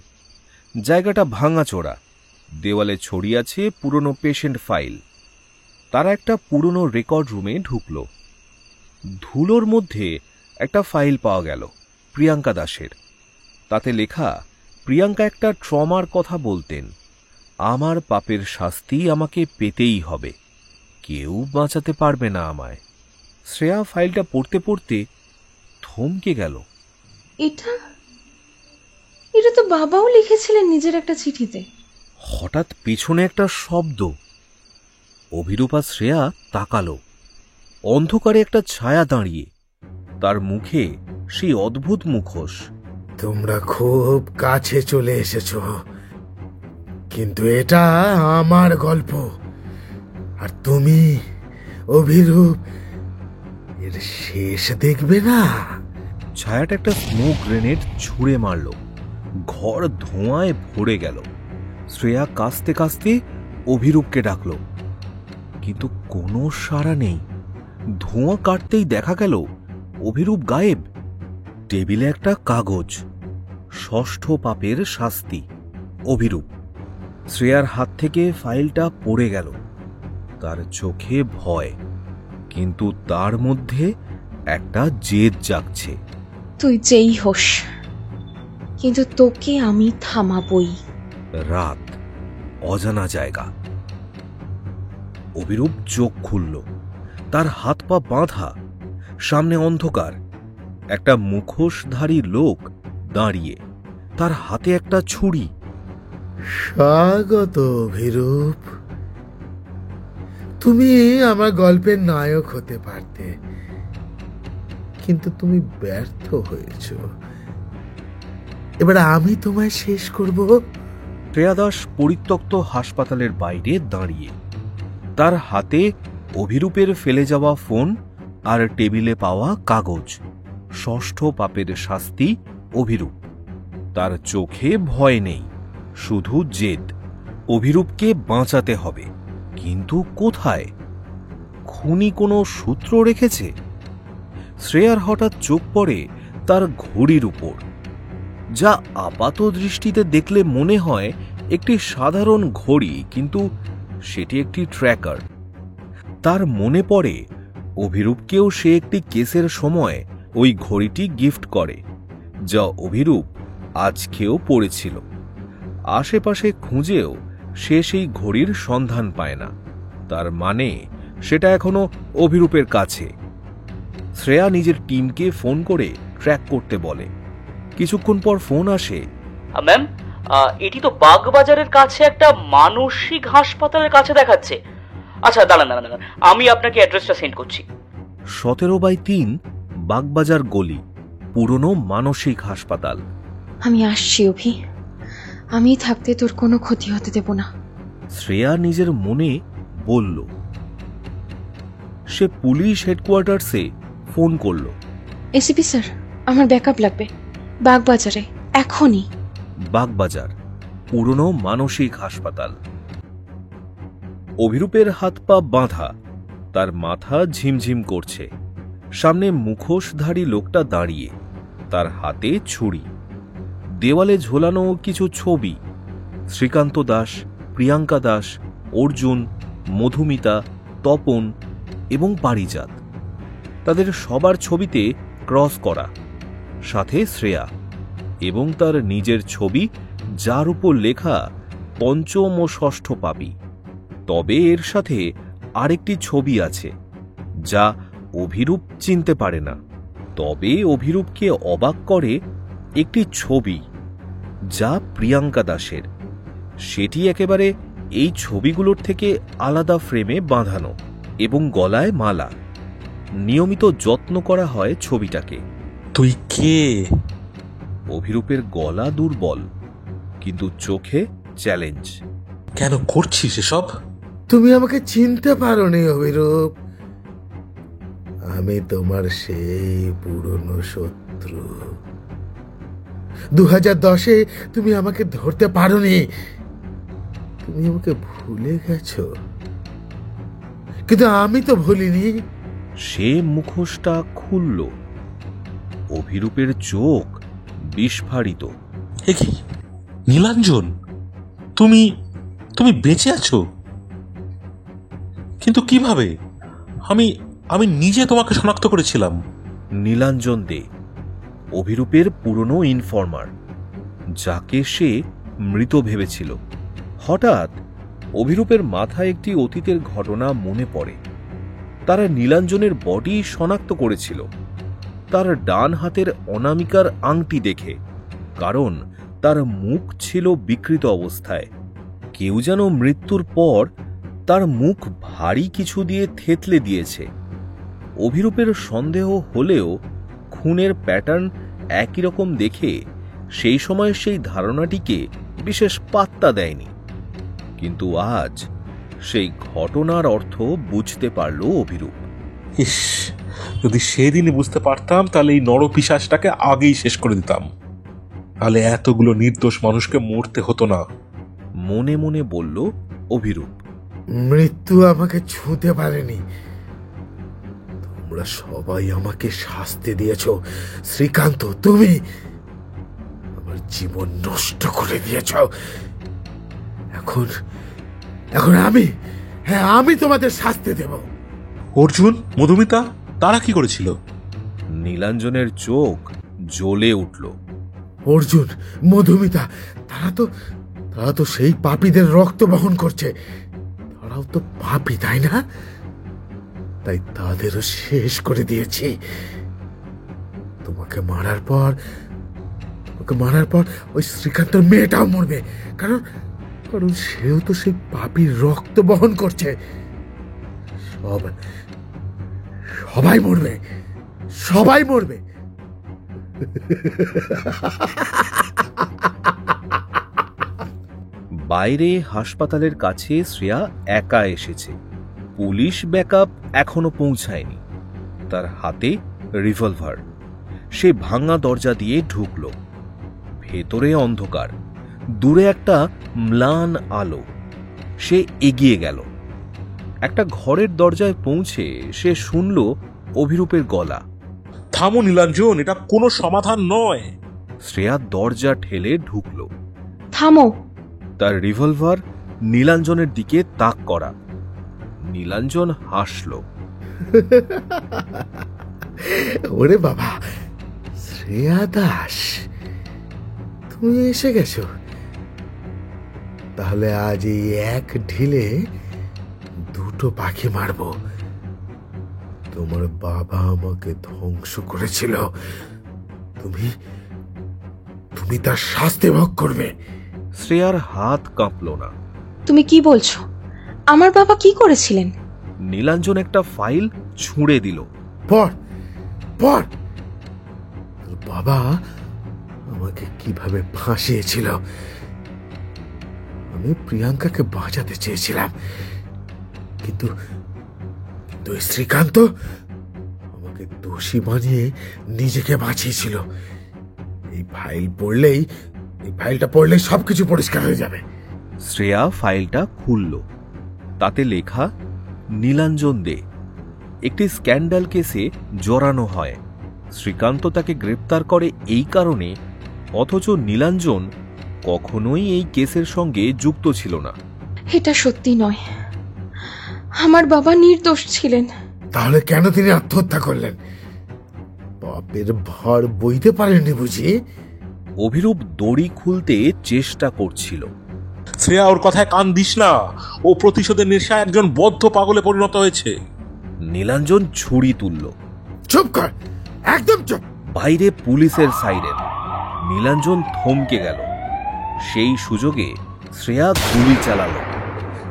জায়গাটা ভাঙাচোরা, দেওয়ালে ছড়িয়ে আছে পুরনো পেশেন্ট ফাইল। তারা একটা পুরনো রেকর্ড রুমে ঢুকল। ধুলোর মধ্যে একটা ফাইল পাওয়া গেল প্রিয়াঙ্কা দাসের। তাতে লেখা, প্রিয়াঙ্কা একটা ট্রমার কথা বলতেন। আমার পাপের শাস্তি আমাকে পেতেই হবে, কেউ বাঁচাতে পারবে না আমায়। শ্রেয়া ফাইলটা পড়তে পড়তে থমকে গেল। এটা এটা তো বাবাও লিখেছিলেন নিজের একটা চিঠিতে। হঠাৎ পেছনে একটা শব্দ। অভিরূপা শ্রেয়া তাকালো। অন্ধকারে একটা ছায়া দাঁড়িয়ে, তার মুখে সেই অদ্ভুত মুখোশ। তোমরা খুব কাছে চলে এসেছো, কিন্তু এটা আমার গল্প, আর তুমি অভিরূপ এর শেষ দেখবে না। ছায়াটা একটা স্মোক গ্রেনেড ছুঁড়ে মারল। ঘর ধোঁয়ায় ভরে গেল। শ্রেয়া কাঁচতে কাঁচতে অভিরূপকে ডাকল, কিন্তু কোনো সাড়া নেই। ধোঁয়া কাটতেই দেখা গেল অভিরূপ গায়েব। টেবিলে একটা কাগজ, 6ষ্ঠ পাপের শাস্তি, অভিরূপ। শ্রেয়ার হাত থেকে ফাইলটা পড়ে গেল। তার চোখে ভয়, কিন্তু তার মধ্যে একটা জেদ জাগছে। তুই যেই হোস, কিন্তু তোকে আমি থামাবই। রাত, অজানা জায়গা। অভিরূপ চোখ খুলল। তার হাত পা বাঁধা, সামনে অন্ধকার। একটা মুখোশধারী লোক দাঁড়িয়ে, তার হাতে একটা ছুরি। স্বাগত অভিরূপ, তুমি আমার গল্পের নায়ক হতে পারতে, কিন্তু তুমি ব্যর্থ হয়েছ। এবার আমি তোমায় শেষ করব। শ্রেয়া দাস পরিত্যক্ত হাসপাতালের বাইরে দাঁড়িয়ে, তার হাতে অভিরূপের ফেলে যাওয়া ফোন আর টেবিলে পাওয়া কাগজ। 6ষ্ঠ পাপের শাস্তি, অভিরূপ। তার চোখে ভয় নেই, শুধু জেদ। অভিরূপকে বাঁচাতে হবে, কিন্তু কোথায়? খুনি কোনো সূত্র রেখেছে? শ্রেয়ার হঠাৎ চোখ পড়ে তার ঘড়ির উপর, যা আপাত দৃষ্টিতে দেখলে মনে হয় একটি সাধারণ ঘড়ি, কিন্তু সেটি একটি ট্র্যাকার। তার মনে পড়ে অভিরূপকেও সে একটি কেসের সময় ওই ঘড়িটি গিফট করে, যা অভিরূপ আজকেও পড়েছিল। আশেপাশে খুঁজেও সে সেই ঘড়ির সন্ধান পায় না। তার মানে সেটা এখনো অভিরূপের কাছে। শ্রেয়া নিজের টিমকে ফোন করে ট্র্যাক করতে বলে। কিছুক্ষণ পর ফোন আসে। ম্যাম, এটি তো বাগবাজারের কাছে একটা মানসিক হাসপাতালের কাছে দেখাচ্ছে। আচ্ছা দাঁড়ান, আমি আপনাকে অ্যাড্রেসটা সেন্ড করছি। 17/3 বাগবাজার গলি, পুরনো মানসিক হাসপাতাল। আমি আসছি অভি, আমি থাকতে তোর কোনো ক্ষতি হতে দেব না। শ্রেয়া নিজের মনে বলল। সে পুলিশ হেডকোয়ার্টার্সে ফোন করল। এসিপি স্যার, আমার ব্যাকআপ লাগবে বাগবাজারে, এখনই। বাগবাজার, পুরনো মানসিক হাসপাতাল। অভিরূপের হাত পা বাঁধা, তার মাথা ঝিমঝিম করছে। সামনে মুখোশধারী লোকটা দাঁড়িয়ে, তার হাতে ছুরি। দেওয়ালে ঝোলানো কিছু ছবি, শ্রীকান্ত দাস, প্রিয়াঙ্কা দাস, অর্জুন, মধুমিতা, তপন এবং পারিজাত। তাদের সবার ছবিতে ক্রস করা, সাথে শ্রেয়া এবং তার নিজের ছবি, যার উপর লেখা 5ম ও 6ষ্ঠ পাপী। তবে এর সাথে আরেকটি ছবি আছে, যা অভিরূপ চিনতে পারে না। তবে অভিরূপকে অবাক করে একটি ছবি, যা প্রিয়াঙ্কা দাসের। সেটি একেবারে এই ছবিগুলোর থেকে আলাদা ফ্রেমে বাঁধানো এবং গলায় মালা। নিয়মিত যত্ন করা হয় ছবিটাকে। তুই কে? অভিরূপের গলা দুর্বল, কিন্তু চোখে চ্যালেঞ্জ। কেন করছিস এসব? তুমি আমাকে চিনতে পারোনি অভিরূপ, আমি তোমার সেই পুরনো শত্রু। 2010-এ তুমি আমাকে ধরতে পারোনি, তুমি আমাকে ভুলে গেছো, কিন্তু আমি তো ভুলিনি। সে মুখোশটা খুলল। অভিরূপের চোখ বিস্ফারিত। এ কি নীলাঞ্জন? তুমি তুমি বেঁচে আছো? কিন্তু কিভাবে? আমি আমি নিজে তোমাকে শনাক্ত করেছিলাম। নীলাঞ্জন দে, অভিরূপের পুরনো ইনফর্মার, যাকে সে মৃত ভেবেছিল। হঠাৎ অভিরূপের মাথায় একটি অতীতের ঘটনা মনে পড়ে। তারা নীলাঞ্জনের বডি শনাক্ত করেছিল তার ডান হাতের অনামিকার আংটি দেখে, কারণ তার মুখ ছিল বিকৃত অবস্থায়। কেউ যেন মৃত্যুর পর তার মুখ ভারী কিছু দিয়ে থেতলে দিয়েছে। অভিরূপের সন্দেহ হলেও খুনের প্যাটার্ন একই রকম দেখে সেই সময় সেই ধারণাটিকে বিশেষ পাত্তা দেয়নি। কিন্তু আজ সেই ঘটনার অর্থ বুঝতে পারল অভিরূপ। ইস, যদি সেদিনই বুঝতে পারতাম তাহলে এই নরপিশাচটাকে আগেই শেষ করে দিতাম, তাহলে এতগুলো নির্দোষ মানুষকে মরতে হতো না। মনে মনে বলল অভিরূপ। মৃত্যু আমাকে ছুঁতে পারেনি। তোমরা সবাই আমাকে শাস্তি দিয়েছ। শ্রীকান্ত, তুমি আমার জীবন নষ্ট করে দিয়েছ। এখন এখন আমি তোমাদের শাস্তি দেব। অর্জুন, মধুমিতা, তারা কি করেছিল? নীলাঞ্জনের চোখ জ্বলে উঠল। অর্জুন, মধুমিতা, তারা তো সেই পাপীদের রক্ত বহন করছে। তারাও তো পাপী, তাই না? তাই তাদেরও শেষ করে দিয়েছি। তোমাকে মারার পর ওই শ্রীকান্তের মেয়েটাও মরবে, কারণ সেও তো সেই পাপীর রক্ত বহন করছে। সবাই মরবে, সবাই মরবে। বাইরে হাসপাতালের কাছে শ্রেয়া একা এসেছে। পুলিশ ব্যাকআপ এখনো পৌঁছায়নি। তার হাতে রিভলভার। সে ভাঙা দরজা দিয়ে ঢুকল। ভেতরে অন্ধকার, দূরে একটা ম্লান আলো। সে এগিয়ে গেল। একটা ঘরের দরজায় পৌঁছে সে শুনল অভিরূপের গলা। থামো নীলাঞ্জন, এটা কোনো সমাধান নয়। শ্রেয়া দরজা ঠেলে ঢুকল। থামো। তার রিভলভার নীলাঞ্জনের দিকে তাক করা। নীলাঞ্জন হাসল। ওরে বাবা, শ্রেয়া দাস, তুমি এসে গেছো। তাহলে আজ এই এক ঢিলে দুটো পাখি মারবো। তোমার বাবা আমাকে ধ্বংস করেছিল, তুমি তার শাস্তি ভোগ করবে। শ্রেয়ার হাত কাঁপল না। তুমি কি বলছো? আমার বাবা কি করেছিলেন? নীলাঞ্জন একটা ফাইল ছুঁড়ে দিল। পড়। তোর বাবা আমাকে কিভাবে ফাঁসিয়েছিল। আমি প্রিয়াঙ্কাকে বাঁচাতে চেয়েছিলাম, কিন্তু ওই শ্রীকান্ত আমাকে দোষী বানিয়ে নিজেকে বাঁচিয়েছিল। এই ফাইলটা পড়লেই সবকিছু পরিষ্কার হয়ে যাবে। শ্রেয়া ফাইলটা খুলল। তাতে লেখা নীলাঞ্জন দে একটি স্ক্যান্ডাল কেসে জড়ানো হয়। শ্রীকান্ত তাকে গ্রেপ্তার করে এই কারণে, অথচ নীলাঞ্জন কখনোই এই কেসের সঙ্গে যুক্ত ছিল না। এটা সত্যি নয়, আমার বাবা নির্দোষ ছিলেন। তাহলে কেন তিনি আত্মহত্যা করলেন? পাপের ভার বইতে পারেননি বুঝি? অভিরূপ দড়ি খুলতে চেষ্টা করছিল। শ্রেয়া, ওর কথায় কান দিস না। ও প্রতিশোধের নেশায় একজন বদ্ধ পাগলে পরিণত হয়েছে। নীলাঞ্জন ছুরি তুলল। চুপ কর, একদম চুপ। বাইরে পুলিশের সাইরেন। নীলাঞ্জন থমকে গেল। সেই সুযোগে শ্রেয়া গুলি চালালো,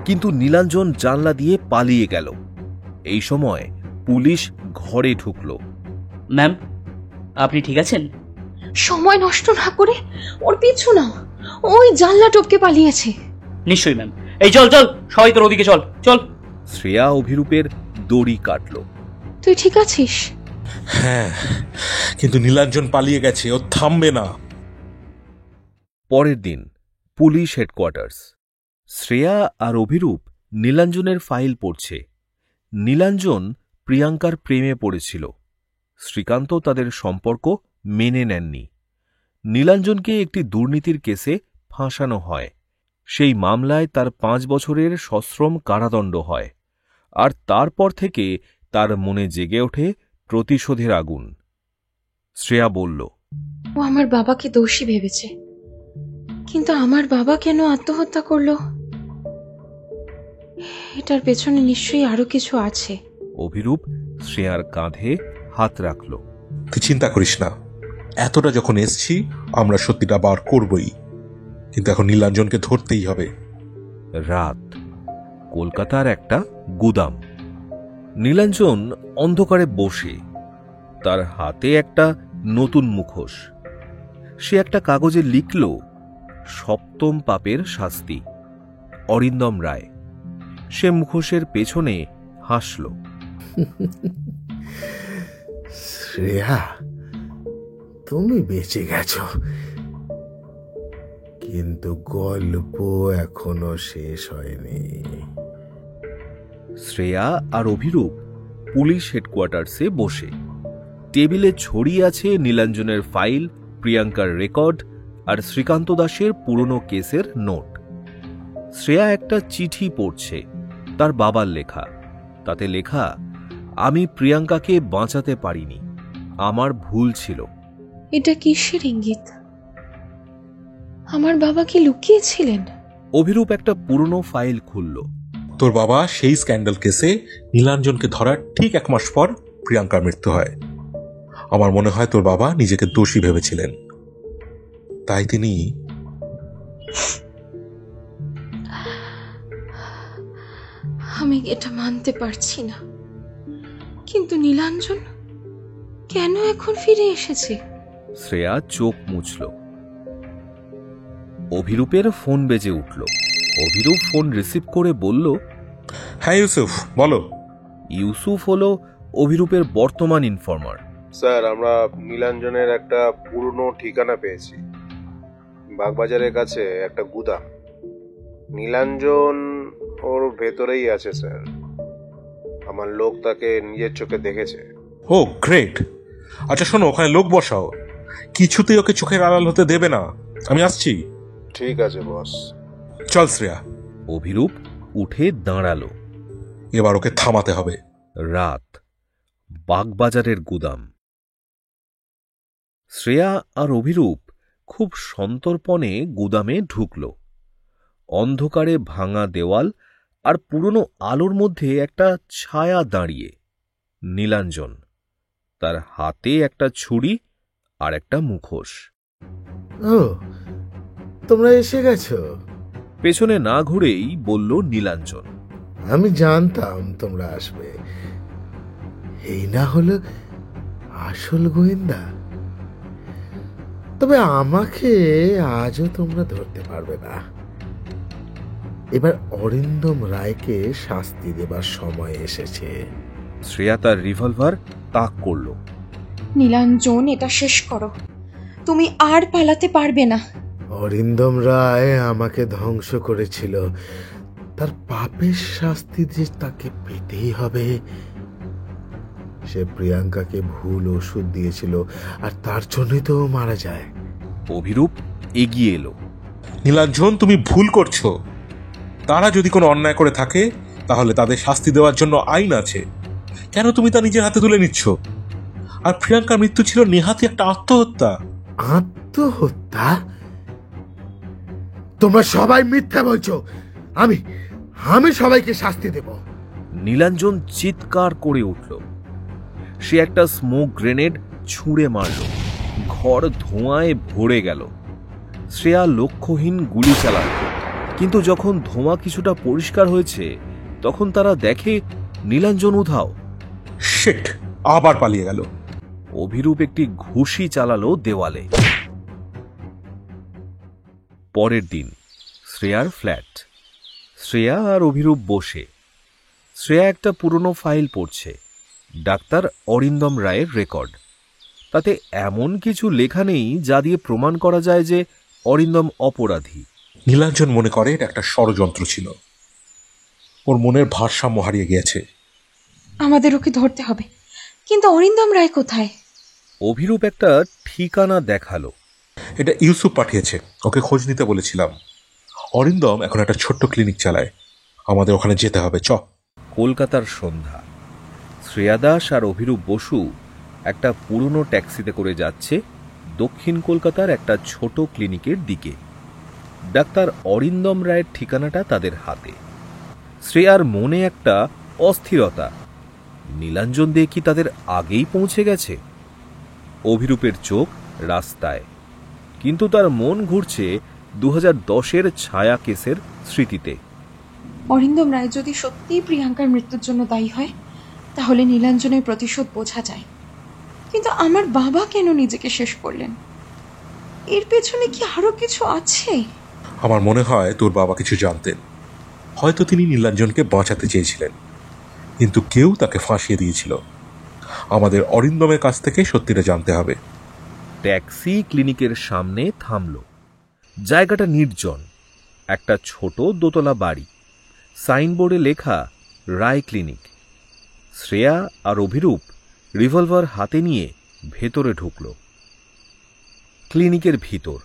কিন্তু নীলাঞ্জন জানলা দিয়ে পালিয়ে গেল। এই সময় পুলিশ ঘরে ঢুকল। ম্যাম, আপনি ঠিক আছেন? সময় নষ্ট না করে ওর পিছু নাও, ওই জানলা টপকে পালিয়েছে। নিশ্চয়ই ম্যাম। এই চল চল, সবাই তোর ওদিকে চল চল। শ্রেয়া অভিরূপের দড়ি কাটল। তুই ঠিক আছিস? হ্যাঁ, কিন্তু নীলাঞ্জন পালিয়ে গেছে, ও থামবে না। পরের দিন পুলিশ হেডকোয়ার্টার্স। শ্রেয়া আর অভিরূপ নীলাঞ্জনের ফাইল পড়ছে। নীলাঞ্জন প্রিয়াঙ্কার প্রেমে পড়েছিল। শ্রীকান্ত তাদের সম্পর্ক মেনে নেননি। নীলাঞ্জনকে একটি দুর্নীতির কেসে ফাঁসানো হয়। সেই মামলায় তার 5 বছরের সশ্রম কারাদণ্ড হয়, আর তারপর থেকে তার মনে জেগে ওঠে প্রতিশোধের আগুন। শ্রেয়া বলল, ও আমার বাবাকে দোষী ভেবেছে, কিন্তু আমার বাবা কেন আত্মহত্যা করলো? এটার পেছনে নিশ্চয়ই আরো কিছু আছে। অভিরূপ শ্রেয়ার কাঁধে হাত রাখল। তুই চিন্তা করিস না, এতটা যখন এসছি আমরা সত্যিটা বার করবই, কিন্তু এখন নীলাঞ্জনকে ধরতেই হবে। রাত, কলকাতার একটা গুদাম। নীলাঞ্জন অন্ধকারে বসে, তার হাতে একটা নতুন মুখোশ। সে একটা কাগজে লিখল, 7ম পাপের শাস্তি, অরিন্দম রায়। সে মুখোশের পেছনে হাসল। শ্রেয়া, তুমি বেঁচে গেছো, কিন্তু গল্প এখনো শেষ হয়নি। শ্রেয়া আর অভিরূপ পুলিশ হেডকোয়ার্টার্সে বসে। টেবিলে ছড়িয়ে আছে নীলাঞ্জনের ফাইল, প্রিয়াঙ্কার রেকর্ড আর শ্রীকান্ত দাসের পুরনো কেসের নোট। শ্রেয়া একটা চিঠি পড়ছে, তার বাবার লেখা। তাতে লেখা, আমি প্রিয়াঙ্কাকে বাঁচাতে পারিনি, আমার ভুল ছিল। এটা কিসের ইঙ্গিত? আমার বাবা কি লুকিয়েছিলেন? অভিরূপ একটা পুরনো ফাইল খুলল। তোর বাবা সেই স্ক্যান্ডাল কেসে নীলাঞ্জনকে ধরার ঠিক 1 মাস পর প্রিয়াঙ্কার মৃত্যু হয়। আমার মনে হয় তোর বাবা নিজেকে দোষী ভেবেছিলেন, তাই তিনি আমি এটা মানতে পারছি না, কিন্তু নীলাঞ্জন কেন এখন ফিরে এসেছে? শ্রেয়া চোখ মুছল। অভিরূপের ফোন বেজে উঠল। অভিরূপ ফোন রিসিভ করে বলল, হ্যাঁ ইউসুফ, বলো। ইউসুফ হলো অভিরূপের বর্তমান ইনফর্মার। স্যার, আমরা নীলাঞ্জনের একটা পুরনো ঠিকানা পেয়েছি, বাগবাজারের কাছে একটা গুদাম। নীলাঞ্জন ওর ভেতরেই আছে স্যার, আমার লোক তাকে নিজের চোখে দেখেছে। ও গ্রেট। আচ্ছা শোনো, ওখানে লোক বসাও, কিছুতেই ওকে চোখের আড়াল হতে দেবে না। আমি আসছি। ঠিক আছে বস। চল শ্রেয়া। অভিরূপ উঠে দাঁড়ালো। এবার ওকে থামাতে হবে। রাত, বাগবাজারের গুদাম। শ্রেয়া আর অভিরূপ খুব সন্তর্পণে গুদামে ঢুকল। অন্ধকারে ভাঙা দেওয়াল আর পুরনো আলোর মধ্যে একটা ছায়া দাঁড়িয়ে, নীলাঞ্জন। তার হাতে একটা ছুরি আর একটা মুখোশ। ও, তোমরা এসে গেছো? পেছনে না ঘুরেই বলল নীলাঞ্জন। আমি জানতাম তোমরা আসবে। এই না হলো আসল গোয়েন্দা। তবে আমাকে আজও তোমরা ধরতে পারবে না। এবার অরিন্দম রায়কে শাস্তি দেবার সময় এসেছে। শ্রেয়া তার রিভলভার তাক করল। নীলাঞ্জন, এটা শেষ করো, তুমি আর পালাতে পারবে না। অরিন্দম রায় আমাকে ধ্বংস করেছিল, তার পাপের শাস্তি যে তাকে পেতেই হবে। সে প্রিয়াঙ্কাকে ভুল ওষুধ দিয়েছিল, আর তার জন্যই তো ও মারা যায়। অভিরূপ এগিয়ে এলো। নীলাঞ্জন, তুমি ভুল করছো। তারা যদি কোনো অন্যায় করে থাকে তাহলে তাদের শাস্তি দেওয়ার জন্য আইন আছে। কেন তুমি তা নিজের হাতে তুলে নিচ্ছ? আর প্রিয়াঙ্কার মৃত্যু ছিল নেহাতি একটা আত্মহত্যা। আত্মহত্যা? তোমরা সবাই মিথ্যা বলছো। আমি সবাইকে শাস্তি দেব। নীলাঞ্জন চিৎকার করে উঠল। সে একটা স্মোক গ্রেনেড ছুঁড়ে মারল। ঘর ধোঁয়ায় ভরে গেল। শ্রেয়া লক্ষ্যহীন গুলি চালাল, কিন্তু যখন ধোঁয়া কিছুটা পরিষ্কার হয়েছে তখন তারা দেখে নীলাঞ্জন উধাও। শিট, আবার পালিয়ে গেল। অভিরূপ একটি ঘুষি চালালো দেওয়ালে। পরের দিন শ্রেয়ার ফ্ল্যাট। শ্রেয়া আর অভিরূপ বসে। শ্রেয়া একটা পুরনো ফাইল পড়ছে, ডাক্তার অরিন্দম রায়ের রেকর্ড। তাতে এমন কিছু লেখা নেই যা দিয়ে প্রমাণ করা যায় যে অরিন্দম অপরাধী। নীলাঞ্জন মনে করে এটা একটা ষড়যন্ত্র ছিল। ওর মনের ভারসাম্য হারিয়ে গিয়েছে। আমাদের ওকে ধরতে হবে, কিন্তু অরিন্দম রায় কোথায়? অভিরূপ একটা ঠিকানা দেখালো। এটা ইউসুফ পাঠিয়েছে, ওকে খোঁজ নিতে বলেছিলাম। অরিন্দম এখন একটা ছোট্ট ক্লিনিক চালায়, আমাদের ওখানে যেতে হবে, চ। কলকাতার সন্ধ্যা। শ্রেয়া দাস আর অভিরূপ বসু একটা পুরনো ট্যাক্সিতে করে যাচ্ছে দক্ষিণ কলকাতার একটা ছোট ক্লিনিকের দিকে। ডাক্তার অরিন্দম রায়ের ঠিকানাটা তাদের হাতে। শ্রেয়ার মনে একটা অস্থিরতা, নীলাঞ্জন দে কি তাদের আগেই পৌঁছে গেছে? অভিরূপের চোখ রাস্তায়, কিন্তু তার মন ঘুরছে 2010-এর ছায়া কেসের স্মৃতিতে। অরিন্দম রায় যদি সত্যিই প্রিয়াঙ্কার মৃত্যুর জন্য দায়ী হয়, তাহলে নীলাঞ্জনের প্রতিশোধ বোঝা যায়। কিন্তু আমার বাবা কেন নিজেকে শেষ করলেন? এর পেছনে কি আরো কিছু আছে? আমার মনে হয় তোর বাবা কিছু জানতেন। হয়তো তিনি নীলাঞ্জনকে বাঁচাতে চেয়েছিলেন, কিন্তু কেউ তাকে ফাঁসিয়ে দিয়েছিল। আমাদের অরিন্দমের কাছ থেকে সত্যিটা জানতে হবে। ট্যাক্সি ক্লিনিকের সামনে থামল। জায়গাটা নির্জন, একটা ছোট দোতলা বাড়ি, সাইনবোর্ডে লেখা রায় ক্লিনিক। শ্রেয়া আর অভিরূপ রিভলভার হাতে নিয়ে ভেতরে ঢুকল। ক্লিনিকের ভিতর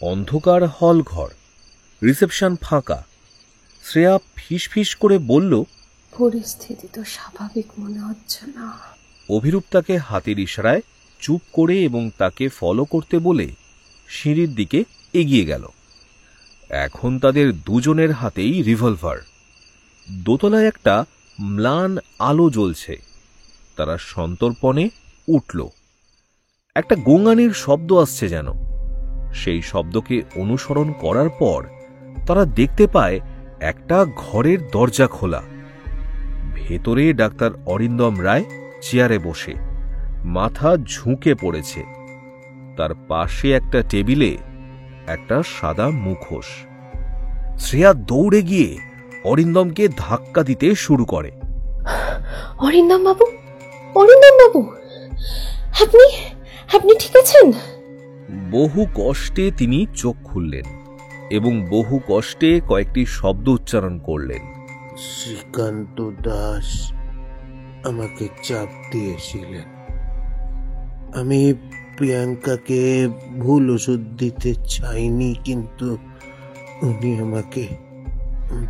অন্ধকার হল ঘর, রিসেপশন ফাঁকা। শ্রেয়া ফিসফিস করে বলল, পরিস্থিতি তো স্বাভাবিক মনে হচ্ছে না। অভিরূপ তাকে হাতের ইশারায় চুপ করে এবং তাকে ফলো করতে বলে সিঁড়ির দিকে এগিয়ে গেল। এখন তাদের দুজনের হাতেই রিভলভার। দোতলায় একটা ম্লান আলো জ্বলছে। তারা সন্তর্পণে উঠল। একটা গোঙানির শব্দ আসছে যেন। সেই শব্দকে অনুসরণ করার পর তারা দেখতে পায় একটা ঘরের দরজা খোলা। ভেতরে ডাক্তার অরিন্দম রায় চেয়ারে বসে, মাথা ঝুঁকে পড়েছে। তার পাশে একটা টেবিলে একটা সাদা মুখোশ। শ্রেয়া দৌড়ে গিয়ে অরিন্দমকে ধাক্কা দিতে শুরু করে। অরিন্দম বাবু, অরিন্দম বাবু, আপনি আপনি ঠিক আছেন? বহু কষ্টে তিনি চোখ খুললেন এবং বহু কষ্টে কয়েকটি শব্দ উচ্চারণ করলেন। শ্রীকান্ত দাস আমাকে চাপ দিয়েছিলেন। আমি প্রিয়াঙ্কাকে ভুল ওষুধ দিতে চাইনি, কিন্তু উনি আমাকে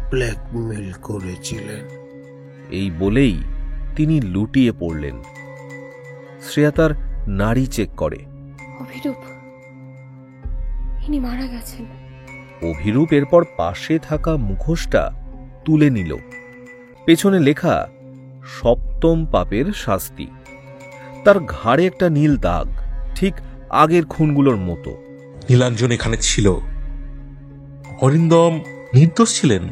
ব্ল্যাকমেল করেছিলেন। এই বলেই তিনি লুটিয়ে পড়লেন। শ্রেয়া তার নাড়ি চেক করে। অভিরূপ, ইনি মারা গেছেন। অভিরূপ এরপর পাশে থাকা মুখোশটা তুলে নিল। পেছনে লেখা সপ্তম পাপের শাস্তি। তার ঘাড়ে একটা নীল দাগ, ঠিক আগের খুনগুলোর মতো। নীলাঞ্জন এখানে ছিল, অরিন্দম নির্দোষ ছিলেন।